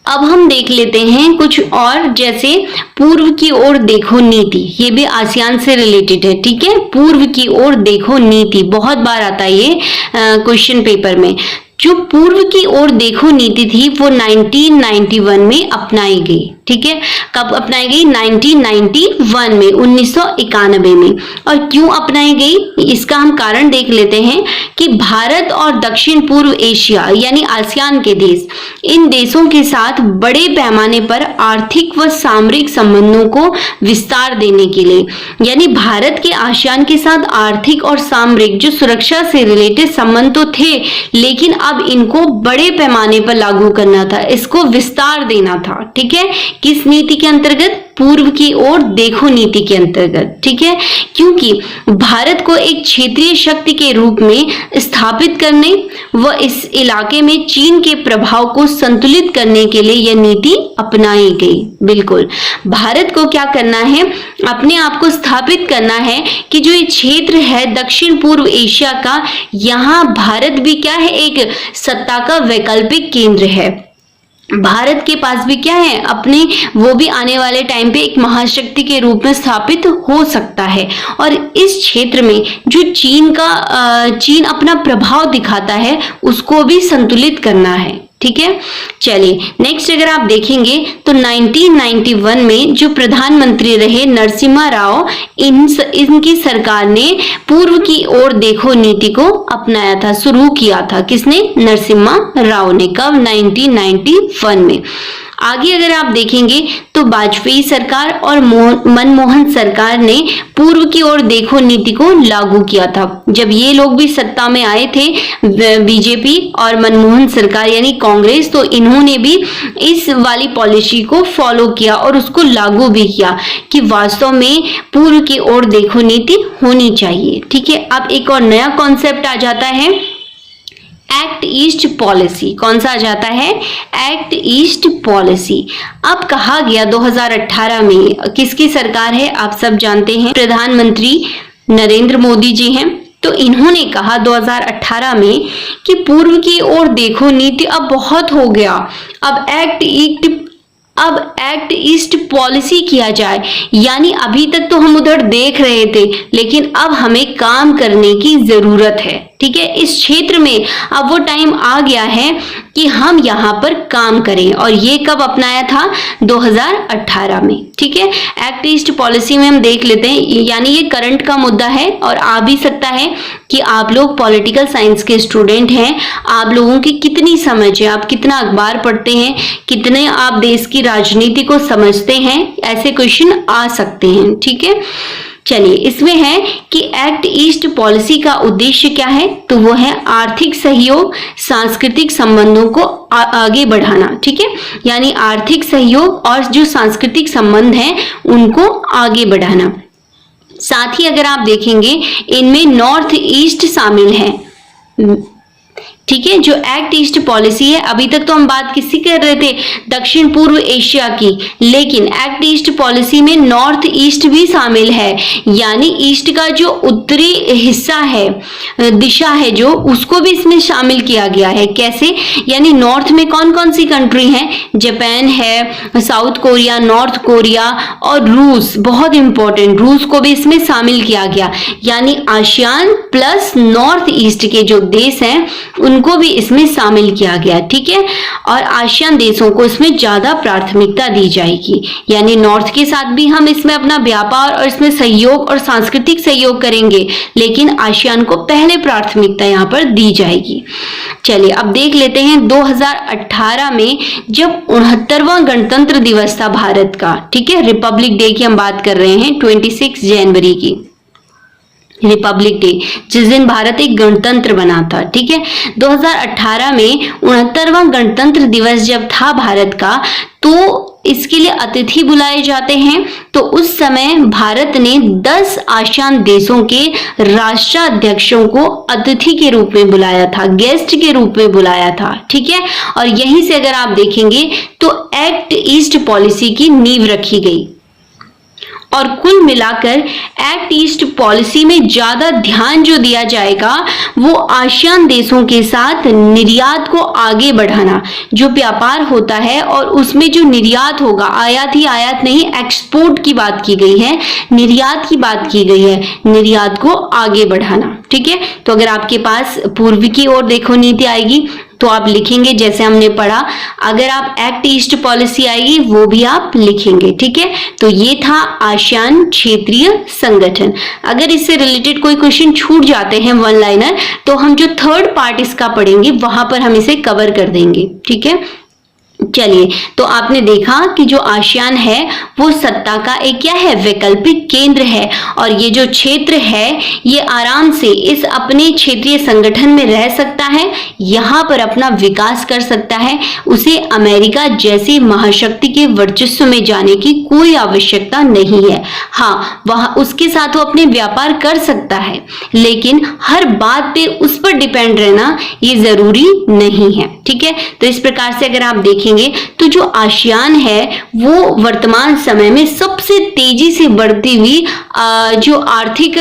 अब हम देख लेते हैं कुछ और, जैसे पूर्व की ओर देखो नीति, ये भी आसियान से रिलेटेड है। ठीक है, पूर्व की ओर देखो नीति बहुत बार आता है ये क्वेश्चन पेपर में। जो पूर्व की ओर देखो नीति थी वो 1991 में अपनाई गई। ठीक है, कब अपनाई गई, 1991 में, 1991 में। और क्यों अपनाई गई, इसका हम कारण देख लेते हैं कि भारत और दक्षिण पूर्व एशिया यानी आसियान के देश, इन देशों के साथ बड़े पैमाने पर आर्थिक व सामरिक संबंधों को विस्तार देने के लिए, यानी भारत के आसियान के साथ आर्थिक और सामरिक जो सुरक्षा से रिलेटेड संबंध तो थे, लेकिन अब इनको बड़े पैमाने पर लागू करना था, इसको विस्तार देना था। ठीक है, किस नीति के अंतर्गत, पूर्व की ओर देखो नीति के अंतर्गत। ठीक है, क्योंकि भारत को एक क्षेत्रीय शक्ति के रूप में स्थापित करने व इस इलाके में चीन के प्रभाव को संतुलित करने के लिए यह नीति अपनाई गई। बिल्कुल, भारत को क्या करना है, अपने आप को स्थापित करना है कि जो ये क्षेत्र है दक्षिण पूर्व एशिया का, यहाँ भारत भी क्या है, एक सत्ता का वैकल्पिक केंद्र है। भारत के पास भी क्या है, अपने वो भी आने वाले टाइम पे एक महाशक्ति के रूप में स्थापित हो सकता है। और इस क्षेत्र में जो चीन अपना प्रभाव दिखाता है उसको भी संतुलित करना है। ठीक है, चलिए नेक्स्ट अगर आप देखेंगे तो 1991 में जो प्रधानमंत्री रहे नरसिम्हा राव, इनकी सरकार ने पूर्व की ओर देखो नीति को अपनाया था, शुरू किया था। किसने, नरसिम्हा राव ने। कब, 1991 में। आगे अगर आप देखेंगे तो वाजपेयी सरकार और मनमोहन सरकार ने पूर्व की ओर देखो नीति को लागू किया था। जब ये लोग भी सत्ता में आए थे, बीजेपी और मनमोहन सरकार यानी कांग्रेस, तो इन्होंने भी इस वाली पॉलिसी को फॉलो किया और उसको लागू भी किया कि वास्तव में पूर्व की ओर देखो नीति होनी चाहिए। ठीक है, अब एक और नया कॉन्सेप्ट आ जाता है, एक्ट ईस्ट पॉलिसी। कौन सा आ जाता है, एक्ट ईस्ट पॉलिसी। अब कहा गया 2018 में, किसकी सरकार है आप सब जानते हैं, प्रधानमंत्री नरेंद्र मोदी जी हैं। तो इन्होंने कहा 2018 में कि पूर्व की ओर देखो नीति अब बहुत हो गया, अब एक्ट ईस्ट पॉलिसी किया जाए। यानी अभी तक तो हम उधर देख रहे थे, लेकिन अब हमें काम करने की जरूरत है। ठीक है, इस क्षेत्र में अब वो टाइम आ गया है कि हम यहाँ पर काम करें। और ये कब अपनाया था, 2018 में। ठीक है, एक्ट ईस्ट पॉलिसी में हम देख लेते हैं, यानी ये करंट का मुद्दा है और आ भी सकता है कि आप लोग पॉलिटिकल साइंस के स्टूडेंट हैं, आप लोगों की कितनी समझ है, आप कितना अखबार पढ़ते हैं, कितने आप देश की राजनीति को समझते हैं, ऐसे क्वेश्चन आ सकते हैं। ठीक है, चलिए इसमें है कि एक्ट ईस्ट पॉलिसी का उद्देश्य क्या है, तो वो है आर्थिक सहयोग, सांस्कृतिक संबंधों को आगे बढ़ाना। ठीक है, यानी आर्थिक सहयोग और जो सांस्कृतिक संबंध हैं उनको आगे बढ़ाना। साथ ही अगर आप देखेंगे इनमें नॉर्थ ईस्ट शामिल है, ठीक है। जो एक्ट ईस्ट पॉलिसी है, अभी तक तो हम बात किसकी कर रहे थे, दक्षिण पूर्व एशिया की, लेकिन एक्ट ईस्ट पॉलिसी में नॉर्थ ईस्ट भी शामिल है, यानी ईस्ट का जो उत्तरी हिस्सा है, दिशा है जो, उसको भी इसमें शामिल किया गया है। कैसे, यानी नॉर्थ में कौन कौन सी कंट्री हैं, जापान है, साउथ कोरिया, नॉर्थ कोरिया और रूस, बहुत इंपॉर्टेंट, रूस को भी इसमें शामिल किया गया, यानी आसियान प्लस नॉर्थ ईस्ट के जो देश हैं उनको भी इसमें शामिल किया गया, ठीक है। और आसियान देशों को इसमें ज्यादा प्राथमिकता दी जाएगी, यानी नॉर्थ के साथ भी हम इसमें अपना व्यापार और इसमें सहयोग और सांस्कृतिक सहयोग करेंगे, लेकिन आसियान को पहले प्राथमिकता यहाँ पर दी जाएगी। चलिए अब देख लेते हैं 2018 में जब 69वां गणतंत्र दिवस था भारत का, ठीक है, रिपब्लिक डे की हम बात कर रहे हैं, 26 जनवरी की रिपब्लिक डे, जिस दिन भारत एक गणतंत्र बना था, ठीक है। 2018 में 69वां गणतंत्र दिवस जब था भारत का, तो इसके लिए अतिथि बुलाए जाते हैं। तो उस समय भारत ने 10 आसियान देशों के राष्ट्राध्यक्षों को अतिथि के रूप में बुलाया था, गेस्ट के रूप में बुलाया था, ठीक है। और यहीं से अगर आप देखेंगे तो एक्ट ईस्ट पॉलिसी की नींव रखी गई। और कुल मिलाकर एक्ट ईस्ट पॉलिसी में ज्यादा ध्यान जो दिया जाएगा वो आसियान देशों के साथ निर्यात को आगे बढ़ाना, जो व्यापार होता है और उसमें जो निर्यात होगा, आयात ही आयात नहीं, एक्सपोर्ट की बात की गई है, निर्यात की बात की गई है, निर्यात को आगे बढ़ाना, ठीक है। तो अगर आपके पास पूर्व की ओर देखो नीति आएगी तो आप लिखेंगे जैसे हमने पढ़ा, अगर आप एक्ट ईस्ट पॉलिसी आएगी वो भी आप लिखेंगे, ठीक है। तो ये था आसियान क्षेत्रीय संगठन। अगर इससे रिलेटेड कोई क्वेश्चन छूट जाते हैं वन लाइनर, तो हम जो थर्ड पार्ट इसका पढ़ेंगे वहां पर हम इसे कवर कर देंगे, ठीक है। चलिए, तो आपने देखा कि जो आसियान है वो सत्ता का एक क्या है, वैकल्पिक केंद्र है, और ये जो क्षेत्र है ये आराम से इस अपने क्षेत्रीय संगठन में रह सकता है, यहाँ पर अपना विकास कर सकता है, उसे अमेरिका जैसी महाशक्ति के वर्चस्व में जाने की कोई आवश्यकता नहीं है। हाँ, वह उसके साथ वो अपने व्यापार कर सकता है, लेकिन हर बात पे उस पर डिपेंड रहना ये जरूरी नहीं है, ठीक है। तो इस प्रकार से अगर आप देखें तो जो आसियान है वो वर्तमान समय में सबसे तेजी से बढ़ती हुई जो आर्थिक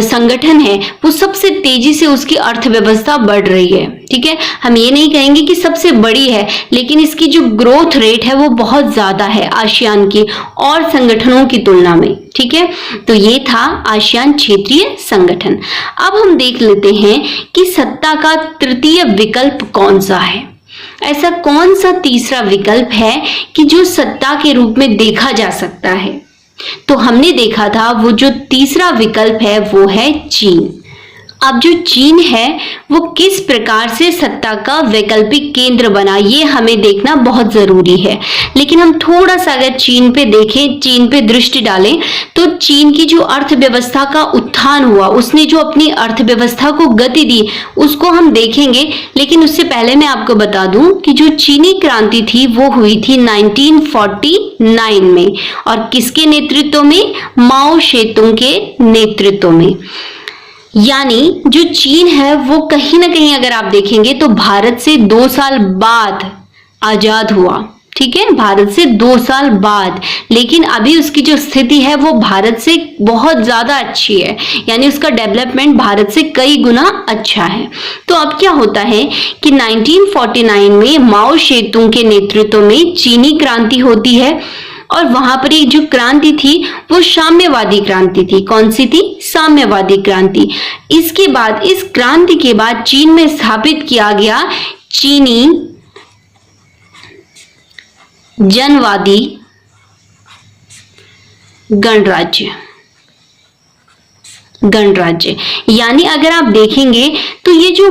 संगठन है, वो सबसे तेजी से उसकी अर्थव्यवस्था बढ़ रही है, ठीक है। हम ये नहीं कहेंगे कि सबसे बड़ी है, लेकिन इसकी जो ग्रोथ रेट है वो बहुत ज्यादा है आसियान की और संगठनों की तुलना में, ठीक है। तो ये था आसियान क्षेत्रीय संगठन। अब हम देख लेते हैं कि सत्ता का तृतीय विकल्प कौन सा है। ऐसा कौन सा तीसरा विकल्प है कि जो सत्ता के रूप में देखा जा सकता है। तो हमने देखा था वो जो तीसरा विकल्प है वो है चीन। अब जो चीन है वो किस प्रकार से सत्ता का वैकल्पिक केंद्र बना, ये हमें देखना बहुत जरूरी है। लेकिन हम थोड़ा सा अगर चीन पे देखें, चीन पे दृष्टि डालें, तो चीन की जो अर्थव्यवस्था का उत्थान हुआ, उसने जो अपनी अर्थव्यवस्था को गति दी, उसको हम देखेंगे। लेकिन उससे पहले मैं आपको बता दूं कि जो चीनी क्रांति थी वो हुई थी 1949 में, और किसके नेतृत्व में, माओ शेतुंग के नेतृत्व में। यानी जो चीन है वो कहीं ना कहीं अगर आप देखेंगे तो भारत से 2 साल बाद आजाद हुआ, ठीक है, भारत से 2 साल बाद। लेकिन अभी उसकी जो स्थिति है वो भारत से बहुत ज्यादा अच्छी है, यानी उसका डेवलपमेंट भारत से कई गुना अच्छा है। तो अब क्या होता है कि 1949 में माओ शेतुंग के नेतृत्व में चीनी क्रांति होती है, और वहां पर एक जो क्रांति थी वो साम्यवादी क्रांति थी। कौन सी थी? साम्यवादी क्रांति। इसके बाद, इस क्रांति के बाद चीन में स्थापित किया गया चीनी जनवादी गणराज्य। यानी अगर आप देखेंगे तो ये जो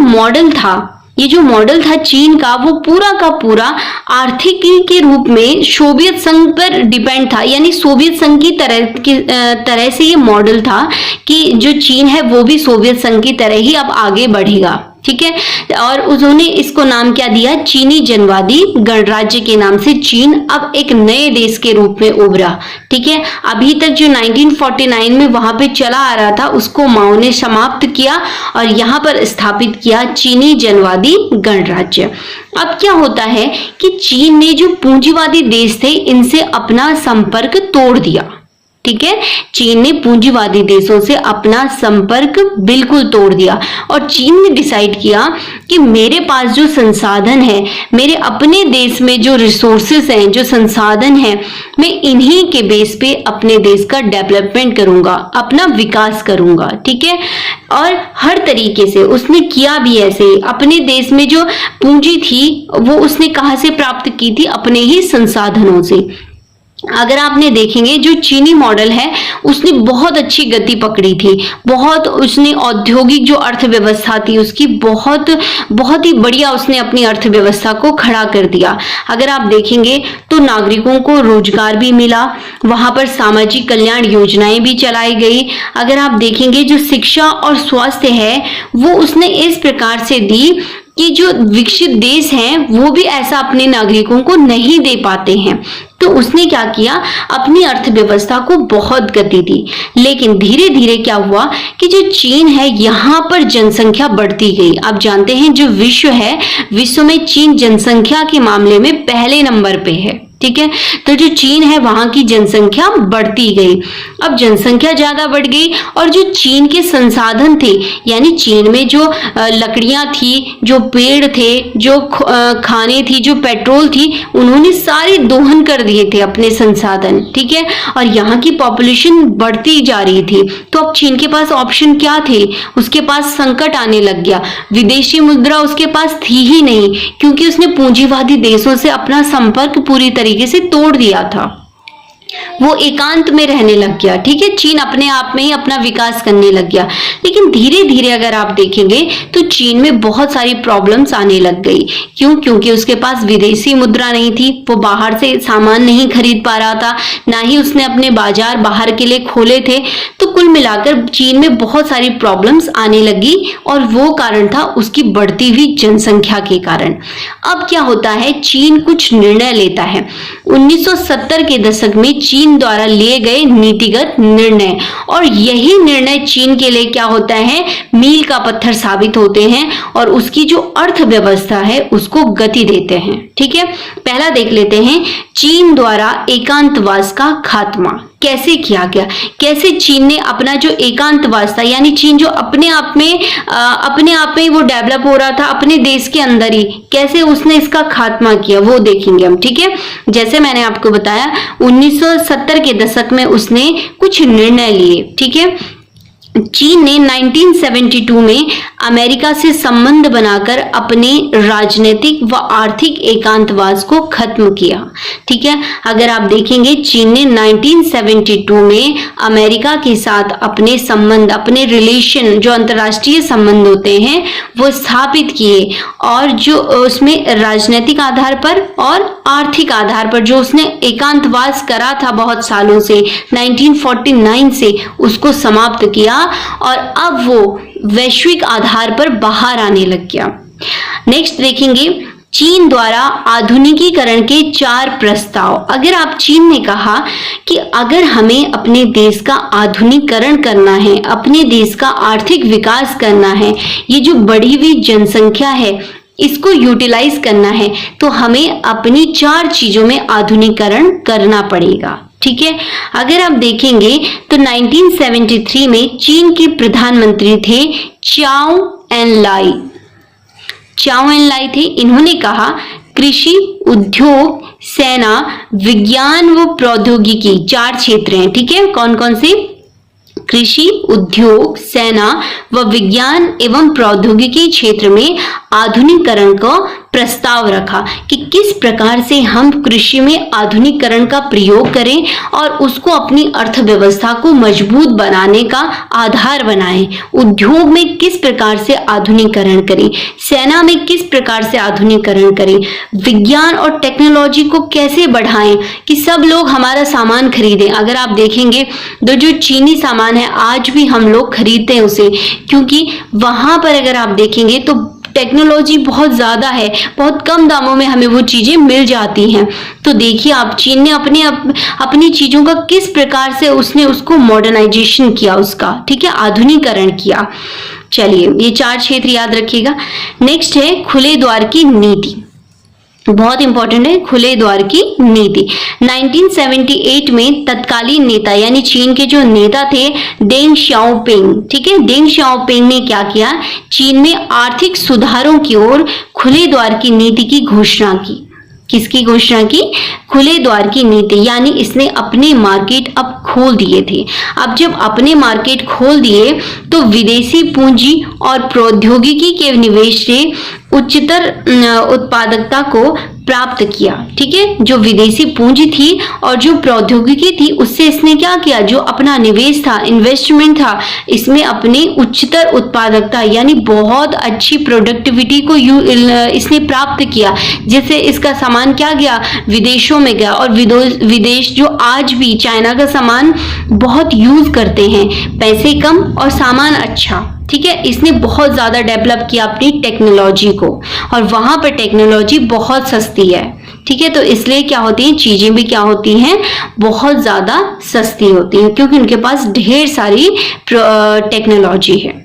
मॉडल था चीन का, वो पूरा का पूरा आर्थिकी के रूप में सोवियत संघ पर डिपेंड था। यानी सोवियत संघ की तरह से ये मॉडल था कि जो चीन है वो भी सोवियत संघ की तरह ही अब आगे बढ़ेगा, ठीक है। और उन्होंने इसको नाम क्या दिया, चीनी जनवादी गणराज्य के नाम से चीन अब एक नए देश के रूप में उभरा। ठीक है, अभी तक जो 1949 में वहां पे चला आ रहा था उसको माओ ने समाप्त किया और यहाँ पर स्थापित किया चीनी जनवादी गणराज्य। अब क्या होता है कि चीन ने जो पूंजीवादी देश थे इनसे अपना संपर्क तोड़ दिया। ठीक है, चीन ने पूंजीवादी देशों से अपना संपर्क बिल्कुल तोड़ दिया और चीन ने डिसाइड किया कि मेरे पास जो संसाधन है, मेरे अपने देश में जो रिसोर्सेस हैं, जो संसाधन हैं, मैं इन्हीं के बेस पे अपने देश का डेवलपमेंट करूंगा, अपना विकास करूंगा। ठीक है, और हर तरीके से उसने किया भी ऐसे। अपने देश में जो पूंजी थी वो उसने कहां से प्राप्त की थी, अपने ही संसाधनों से। अगर आपने देखेंगे जो चीनी मॉडल है उसने बहुत अच्छी गति पकड़ी थी, बहुत उसने औद्योगिक जो अर्थव्यवस्था थी उसकी बहुत ही बढ़िया उसने अपनी अर्थव्यवस्था को खड़ा कर दिया। अगर आप देखेंगे तो नागरिकों को रोजगार भी मिला, वहां पर सामाजिक कल्याण योजनाएं भी चलाई गई। अगर आप देखेंगे जो शिक्षा और स्वास्थ्य है वो उसने इस प्रकार से दी कि जो विकसित देश हैं वो भी ऐसा अपने नागरिकों को नहीं दे पाते हैं। तो उसने क्या किया, अपनी अर्थव्यवस्था को बहुत गति दी। लेकिन धीरे धीरे क्या हुआ कि जो चीन है यहाँ पर जनसंख्या बढ़ती गई। आप जानते हैं जो विश्व है, विश्व में चीन जनसंख्या के मामले में पहले नंबर पे है। ठीक है, तो जो चीन है वहां की जनसंख्या बढ़ती गई। अब जनसंख्या ज्यादा बढ़ गई और जो चीन के संसाधन थे, यानी चीन में जो लकड़ियां थी, जो पेड़ थे, जो खाने थी, जो पेट्रोल थी, उन्होंने सारे दोहन कर दिए थे अपने संसाधन। ठीक है, और यहाँ की पॉपुलेशन बढ़ती जा रही थी। तो अब चीन के पास ऑप्शन क्या थे, उसके पास संकट आने लग गया। विदेशी मुद्रा उसके पास थी ही नहीं क्योंकि उसने पूंजीवादी देशों से अपना संपर्क पूरी तरीके से तोड़ दिया था। वो एकांत में रहने लग गया। ठीक है, चीन अपने आप में ही अपना विकास करने लग गया। लेकिन धीरे धीरे अगर आप देखेंगे तो चीन में बहुत सारी प्रॉब्लम्स आने लग गई। क्यों? क्योंकि उसके पास विदेशी मुद्रा नहीं थी, वो बाहर से सामान नहीं खरीद पा रहा था, ना ही उसने अपने बाजार बाहर के लिए खोले थे। तो कुल मिलाकर चीन में बहुत सारी प्रॉब्लम्स आने लगी और वो कारण था उसकी बढ़ती हुई जनसंख्या के कारण। अब क्या होता है, चीन कुछ निर्णय लेता है। 1970 के दशक में चीन द्वारा लिए गए नीतिगत निर्णय, और यही निर्णय चीन के लिए क्या होता है, मील का पत्थर साबित होते हैं और उसकी जो अर्थव्यवस्था है उसको गति देते हैं। ठीक है, पहला देख लेते हैं, चीन द्वारा एकांतवास का खात्मा कैसे किया गया। कैसे चीन ने अपना जो एकांतवास था, यानी चीन जो अपने आप में वो डेवलप हो रहा था अपने देश के अंदर ही, कैसे उसने इसका खात्मा किया वो देखेंगे हम। ठीक है, जैसे मैंने आपको बताया 1970 के दशक में उसने कुछ निर्णय लिए। ठीक है, चीन ने 1972 में अमेरिका से संबंध बनाकर अपने राजनीतिक व आर्थिक एकांतवास को खत्म किया। ठीक है, अगर आप देखेंगे चीन ने 1972 में अमेरिका के साथ अपने संबंध, अपने रिलेशन, जो अंतर्राष्ट्रीय संबंध होते हैं वो स्थापित किए, और जो उसमें राजनीतिक आधार पर और आर्थिक आधार पर जो उसने एकांतवास करा था बहुत सालों से, 1949 से उसको समाप्त किया और अब वो वैश्विक आधार पर बाहर आने लग गया। नेक्स्ट देखेंगे, चीन द्वारा आधुनिकीकरण के 4 प्रस्ताव। अगर आप चीन ने कहा कि अगर हमें अपने देश का आधुनिकीकरण करना है, अपने देश का आर्थिक विकास करना है, ये जो बढ़ी हुई जनसंख्या है इसको यूटिलाइज करना है, तो हमें अपनी 4 चीजों में आधुनिकीकरण करना पड़ेगा। ठीक है, अगर आप देखेंगे तो 1973 में चीन के प्रधानमंत्री थे चाओ एन लाई। चाओ एन लाई थे, इन्होंने कहा कृषि, उद्योग, सेना, विज्ञान व प्रौद्योगिकी 4 क्षेत्र हैं। ठीक है, कौन कौन से? कृषि, उद्योग, सेना व विज्ञान एवं प्रौद्योगिकी क्षेत्र में आधुनिकीकरण का प्रस्ताव रखा कि किस प्रकार से हम कृषि में आधुनिकीकरण का प्रयोग करें और उसको अपनी अर्थव्यवस्था को मजबूत बनाने का आधार बनाएं। उद्योग में किस प्रकार से आधुनिकीकरण करें, सेना में किस प्रकार से आधुनिकीकरण करें, विज्ञान और टेक्नोलॉजी को कैसे बढ़ाएं कि सब लोग हमारा सामान खरीदें। अगर आप देखेंगे तो जो चीनी सामान है आज भी हम लोग खरीदते हैं उसे, क्योंकि वहां पर अगर आप देखेंगे तो टेक्नोलॉजी बहुत ज्यादा है, बहुत कम दामों में हमें वो चीजें मिल जाती हैं। तो देखिए आप, चीन ने अपनी चीजों का किस प्रकार से उसने उसको मॉडर्नाइजेशन किया, उसका ठीक है आधुनिकीकरण किया। चलिए ये 4 क्षेत्र याद रखिएगा। नेक्स्ट है खुले द्वार की नीति, बहुत इंपॉर्टेंट है खुले द्वार की नीति। 1978 में तत्कालीन नेता यानी चीन के जो नेता थे डेंग शाओपिंग, ठीक है, डेंग शाओपिंग ने क्या किया, चीन में आर्थिक सुधारों की ओर खुले द्वार की नीति की घोषणा की। किसकी घोषणा की? खुले द्वार की नीति, यानी इसने अपने मार्केट अब खोल दिए थे। अब जब अपने मार्केट खोल दिए तो विदेशी पूंजी और प्रौद्योगिकी के निवेश से उच्चतर उत्पादकता को प्राप्त किया। ठीक है, जो विदेशी पूंजी थी और जो प्रौद्योगिकी थी उससे इसने क्या किया, जो अपना निवेश था, इन्वेस्टमेंट था, इसमें अपने उच्चतर उत्पादकता यानी बहुत अच्छी प्रोडक्टिविटी को इसने प्राप्त किया, जिससे इसका सामान क्या गया, विदेशों में गया। और विदेश जो आज भी चाइना का सामान बहुत यूज करते हैं, पैसे कम और सामान अच्छा। ठीक है, इसने बहुत ज्यादा डेवलप किया अपनी टेक्नोलॉजी को, और वहां पर टेक्नोलॉजी बहुत सस्ती है। ठीक है, तो इसलिए क्या होती है, चीजें भी क्या होती हैं, बहुत ज्यादा सस्ती होती हैं, क्योंकि उनके पास ढेर सारी टेक्नोलॉजी है।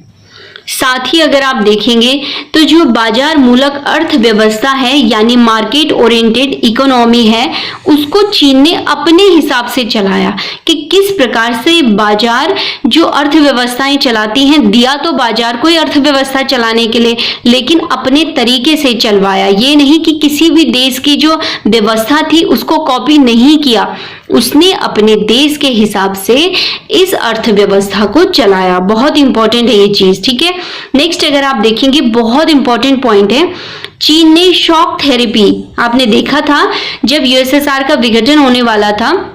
साथ ही अगर आप देखेंगे तो जो बाजार मूलक अर्थव्यवस्था है यानी मार्केट ओरिएंटेड इकोनॉमी है, उसको चीन ने अपने हिसाब से चलाया कि किस प्रकार से बाजार जो अर्थव्यवस्थाएं चलाती हैं, दिया तो बाजार को ही अर्थव्यवस्था चलाने के लिए, लेकिन अपने तरीके से चलवाया। ये नहीं कि किसी भी देश की जो व्यवस्था थी उसको कॉपी नहीं किया, उसने अपने देश के हिसाब से इस अर्थव्यवस्था को चलाया। बहुत इंपॉर्टेंट है ये चीज। ठीक है, नेक्स्ट अगर आप देखेंगे बहुत इंपॉर्टेंट पॉइंट है, चीन ने शॉक थेरेपी, आपने देखा था जब यूएसएसआर का विघटन होने वाला था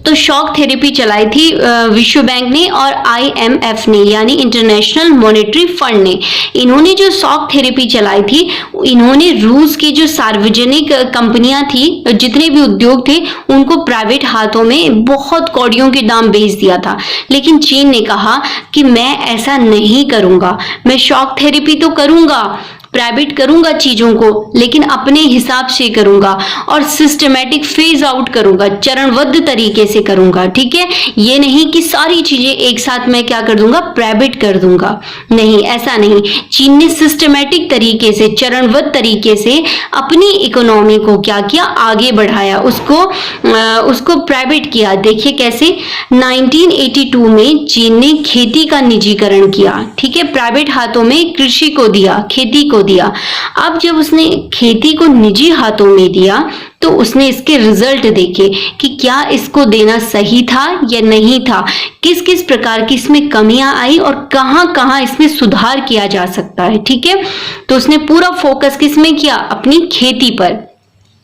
तो शॉक थेरेपी चलाई थी विश्व बैंक ने और आईएमएफ ने यानी इंटरनेशनल मॉनेटरी फंड ने। इन्होंने जो शॉक थेरेपी चलाई थी, इन्होंने रूस की जो सार्वजनिक कंपनियां थी, जितने भी उद्योग थे, उनको प्राइवेट हाथों में बहुत कौड़ियों के दाम बेच दिया था। लेकिन चीन ने कहा कि मैं ऐसा नहीं करूंगा, मैं शॉक थेरेपी तो करूंगा, प्राइवेट करूंगा चीजों को, लेकिन अपने हिसाब से करूंगा और सिस्टमैटिक फेज आउट करूंगा, चरणबद्ध तरीके से करूंगा। ठीक है, ये नहीं कि सारी चीजें एक साथ मैं क्या कर दूंगा, प्राइवेट कर दूंगा, नहीं, ऐसा नहीं। चीन ने सिस्टमैटिक तरीके से, चरणबद्ध तरीके से अपनी इकोनॉमी को क्या किया, आगे बढ़ाया, उसको प्राइवेट किया। देखिए कैसे, 1982 में चीन ने खेती का निजीकरण किया। ठीक है, प्राइवेट हाथों में कृषि को दिया, खेती को दिया। अब जब उसने खेती को निजी हाथों में दिया तो उसने इसके रिजल्ट देखे कि क्या इसको देना सही था या नहीं था, किस किस प्रकार की इसमें कमियां आई और कहां कहां इसमें सुधार किया जा सकता है। ठीक है, तो उसने पूरा फोकस किसमें किया, अपनी खेती पर,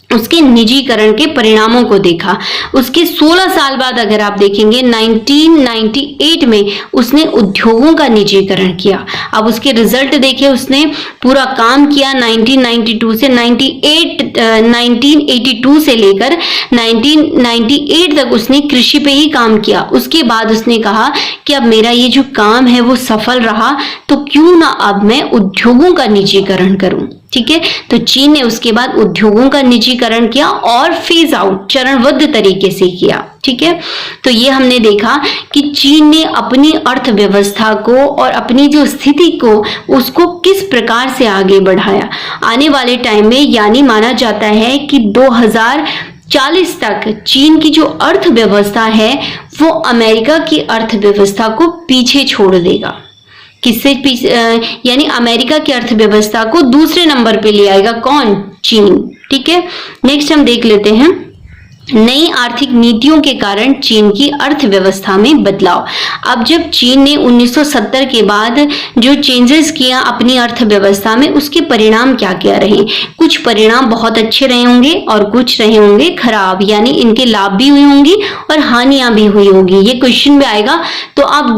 उसके निजीकरण के परिणामों को देखा। उसके 16 साल बाद अगर आप देखेंगे 1998 में उसने उद्योगों का निजीकरण किया। अब उसके रिजल्ट देखे, उसने पूरा काम किया 1992 से 1982 से लेकर 1998 तक उसने कृषि पे ही काम किया। उसके बाद उसने कहा कि अब मेरा ये जो काम है वो सफल रहा, तो क्यों ना अब मैं उद्योगों का निजीकरण करूं। ठीक है, तो चीन ने उसके बाद उद्योगों का निजीकरण किया और फेज आउट चरणबद्ध तरीके से किया। ठीक है, तो ये हमने देखा कि चीन ने अपनी अर्थव्यवस्था को और अपनी जो स्थिति को उसको किस प्रकार से आगे बढ़ाया। आने वाले टाइम में यानी माना जाता है कि 2040 तक चीन की जो अर्थव्यवस्था है वो अमेरिका की अर्थव्यवस्था को पीछे छोड़ देगा। किससे पीछे, यानी अमेरिका की अर्थव्यवस्था को दूसरे नंबर पे ले आएगा कौन, चीन। ठीक है, नेक्स्ट हम देख लेते हैं नई आर्थिक नीतियों के कारण चीन की अर्थव्यवस्था में बदलाव। अब जब चीन ने 1970 के बाद जो चेंजेस किया अपनी अर्थव्यवस्था में, उसके परिणाम क्या क्या रहे। कुछ परिणाम बहुत अच्छे रहे होंगे और कुछ रहे होंगे खराब, यानी इनके लाभ भी हुई होंगी और हानियां भी हुई होंगी। ये क्वेश्चन में आएगा, तो आप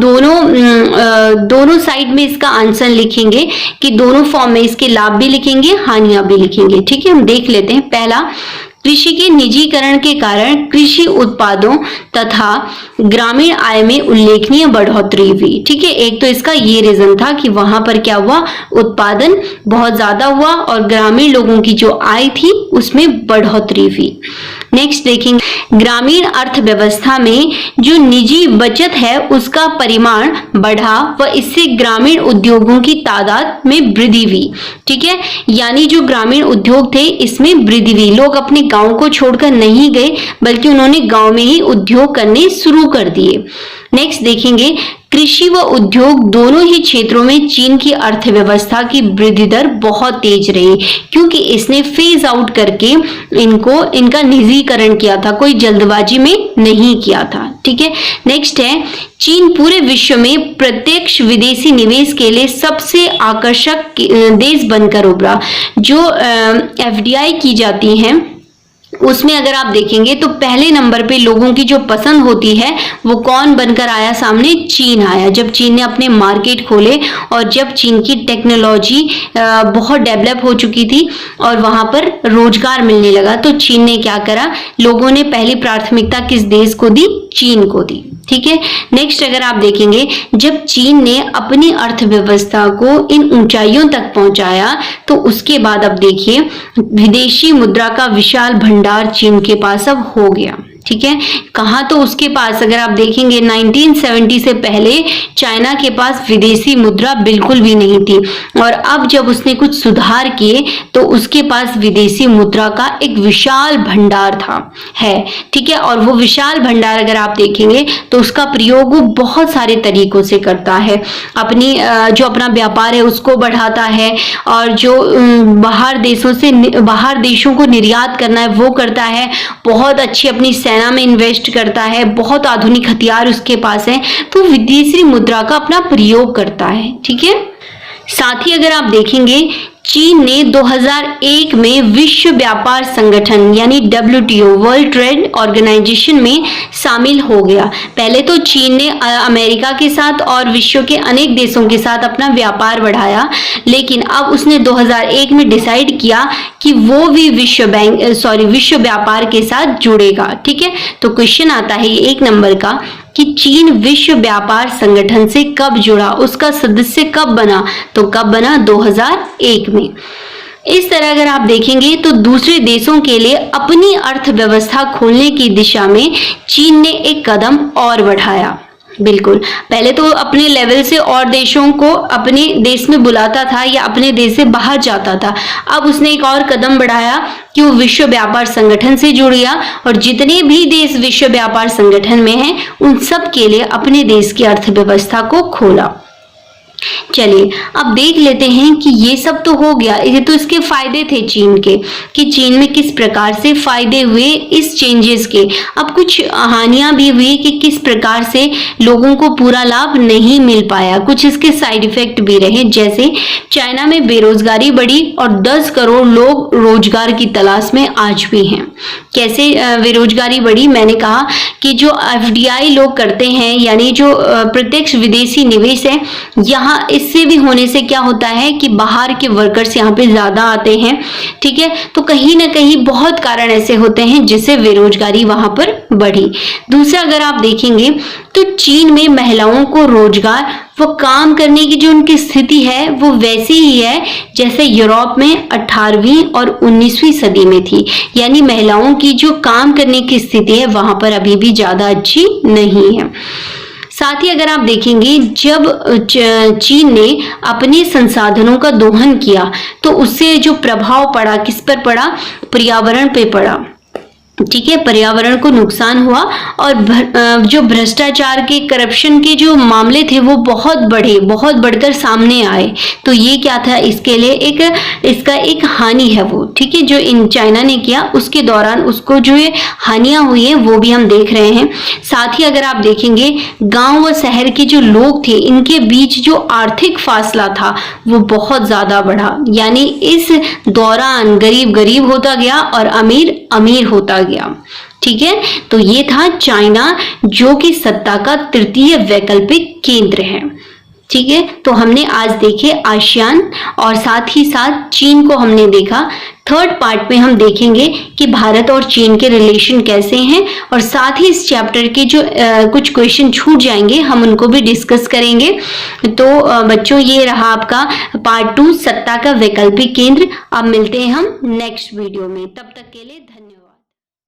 दोनों साइड में इसका आंसर लिखेंगे कि दोनों फॉर्म में इसके लाभ भी लिखेंगे, हानियां भी लिखेंगे। ठीक है, हम देख लेते हैं। पहला, कृषि के निजीकरण के कारण कृषि उत्पादों तथा ग्रामीण आय में उल्लेखनीय बढ़ोतरी हुई। ठीक है, एक तो इसका ये रीजन था कि वहां पर क्या हुआ, उत्पादन बहुत ज्यादा हुआ और ग्रामीण लोगों की जो आय थी उसमें बढ़ोतरी हुई। नेक्स्ट देखेंगे, ग्रामीण अर्थव्यवस्था में जो निजी बचत है उसका परिमाण बढ़ा व इससे ग्रामीण उद्योगों की तादाद में वृद्धि हुई। ठीक है, यानी जो ग्रामीण उद्योग थे इसमें वृद्धि हुई। लोग अपने गांव को छोड़कर नहीं गए बल्कि उन्होंने गांव में ही उद्योग करने शुरू कर दिए। नेक्स्ट देखेंगे, कृषि व उद्योग दोनों ही क्षेत्रों में चीन की अर्थव्यवस्था की वृद्धि दर बहुत तेज रही, क्योंकि इसने फेज आउट करके इनका निजीकरण किया था, कोई जल्दबाजी में नहीं किया था। ठीक है, नेक्स्ट है, चीन पूरे विश्व में प्रत्यक्ष विदेशी निवेश के लिए सबसे आकर्षक देश बनकर उभरा। जो एफडीआई की जाती हैं उसमें अगर आप देखेंगे तो पहले नंबर पे लोगों की जो पसंद होती है वो कौन बनकर आया सामने, चीन आया। जब चीन ने अपने मार्केट खोले और जब चीन की टेक्नोलॉजी बहुत डेवलप हो चुकी थी और वहां पर रोजगार मिलने लगा तो चीन ने क्या करा, लोगों ने पहली प्राथमिकता किस देश को दी, चीन को दी। ठीक है, नेक्स्ट अगर आप देखेंगे, जब चीन ने अपनी अर्थव्यवस्था को इन ऊंचाइयों तक पहुंचाया तो उसके बाद अब देखिए विदेशी मुद्रा का विशाल भंडार चीन के पास अब हो गया। ठीक है, कहा तो उसके पास अगर आप देखेंगे 1970 से पहले चाइना के पास विदेशी मुद्रा बिल्कुल भी नहीं थी और अब जब उसने कुछ सुधार किए तो उसके पास विदेशी मुद्रा का एक विशाल भंडार है। ठीक है, और वो विशाल भंडार अगर आप देखेंगे तो उसका प्रयोग वो बहुत सारे तरीकों से करता है। अपनी जो अपना व्यापार है उसको बढ़ाता है और जो बाहर देशों को निर्यात करना है वो करता है। बहुत अच्छी अपनी सेना में इन्वेस्ट करता है, बहुत आधुनिक हथियार उसके पास है, तो विदेशी मुद्रा का अपना प्रयोग करता है। ठीक है, साथ ही अगर आप देखेंगे चीन ने 2001 में विश्व व्यापार संगठन यानी WTO वर्ल्ड ट्रेड ऑर्गेनाइजेशन में शामिल हो गया। पहले तो चीन ने अमेरिका के साथ और विश्व के अनेक देशों के साथ अपना व्यापार बढ़ाया, लेकिन अब उसने 2001 में डिसाइड किया कि वो भी विश्व व्यापार के साथ जुड़ेगा। ठीक है, तो क्वेश्चन आता है एक नंबर का कि चीन विश्व व्यापार संगठन से कब जुड़ा, उसका सदस्य कब बना, तो कब बना, 2001 में। इस तरह अगर आप देखेंगे तो दूसरे देशों के लिए अपनी अर्थव्यवस्था खोलने की दिशा में चीन ने एक कदम और बढ़ाया। बिल्कुल, पहले तो अपने लेवल से और देशों को अपने देश में बुलाता था या अपने देश से बाहर जाता था। अब उसने एक और कदम बढ़ाया कि वो विश्व व्यापार संगठन से जुड़ गया और जितने भी देश विश्व व्यापार संगठन में हैं उन सब के लिए अपने देश की अर्थव्यवस्था को खोला। चलिए अब देख लेते हैं कि ये सब तो हो गया, ये तो इसके फायदे थे चीन के, कि चीन में किस प्रकार से फायदे हुए इस चेंजेस के। अब कुछ हानियां भी हुई कि किस प्रकार से लोगों को पूरा लाभ नहीं मिल पाया, कुछ इसके साइड इफेक्ट भी रहे। जैसे चाइना में बेरोजगारी बढ़ी और 10 करोड़ लोग रोजगार की तलाश में आज भी हैं। कैसे बेरोजगारी बढ़ी, मैंने कहा कि जो FDI लोग करते हैं यानी जो प्रत्यक्ष विदेशी निवेश है, यहाँ इससे भी होने से क्या होता है कि बाहर के वर्कर्स यहाँ पे ज्यादा आते हैं। ठीक है, तो कहीं ना कहीं बहुत कारण ऐसे होते हैं जिससे बेरोजगारी वहां पर बढ़ी। दूसरा अगर आप देखेंगे तो चीन में महिलाओं को रोजगार वो काम करने की जो उनकी स्थिति है वो वैसी ही है जैसे यूरोप में 18वीं और 19वीं सदी में थी, यानी महिलाओं की जो काम करने की स्थिति है वहां पर अभी भी ज्यादा अच्छी नहीं है। साथ ही अगर आप देखेंगे जब चीन ने अपने संसाधनों का दोहन किया तो उससे जो प्रभाव पड़ा, किस पर पड़ा, पर्यावरण पे पड़ा। ठीक है, पर्यावरण को नुकसान हुआ और जो भ्रष्टाचार के, करप्शन के जो मामले थे वो बहुत बढ़कर सामने आए। तो ये क्या था, इसके लिए इसका एक हानि है वो। ठीक है, जो इन चाइना ने किया उसके दौरान उसको जो ये हानियां हुई है वो भी हम देख रहे हैं। साथ ही अगर आप देखेंगे गांव व शहर के जो लोग थे इनके बीच जो आर्थिक फासला था वो बहुत ज्यादा बढ़ा, यानी इस दौरान गरीब होता गया और अमीर होता गया। ठीक है, तो ये था चाइना जो कि सत्ता का तृतीय वैकल्पिक केंद्र है। ठीक है, तो हमने आज देखे आसियान और साथ ही साथ चीन को हमने देखा। थर्ड पार्ट में हम देखेंगे कि भारत और चीन के रिलेशन कैसे हैं, और साथ ही इस चैप्टर के जो कुछ क्वेश्चन छूट जाएंगे हम उनको भी डिस्कस करेंगे। तो बच्चों, ये रहा आपका पार्ट 2 सत्ता का वैकल्पिक केंद्र। अब मिलते हैं हम नेक्स्ट वीडियो में, तब तक के लिए धन्यवाद।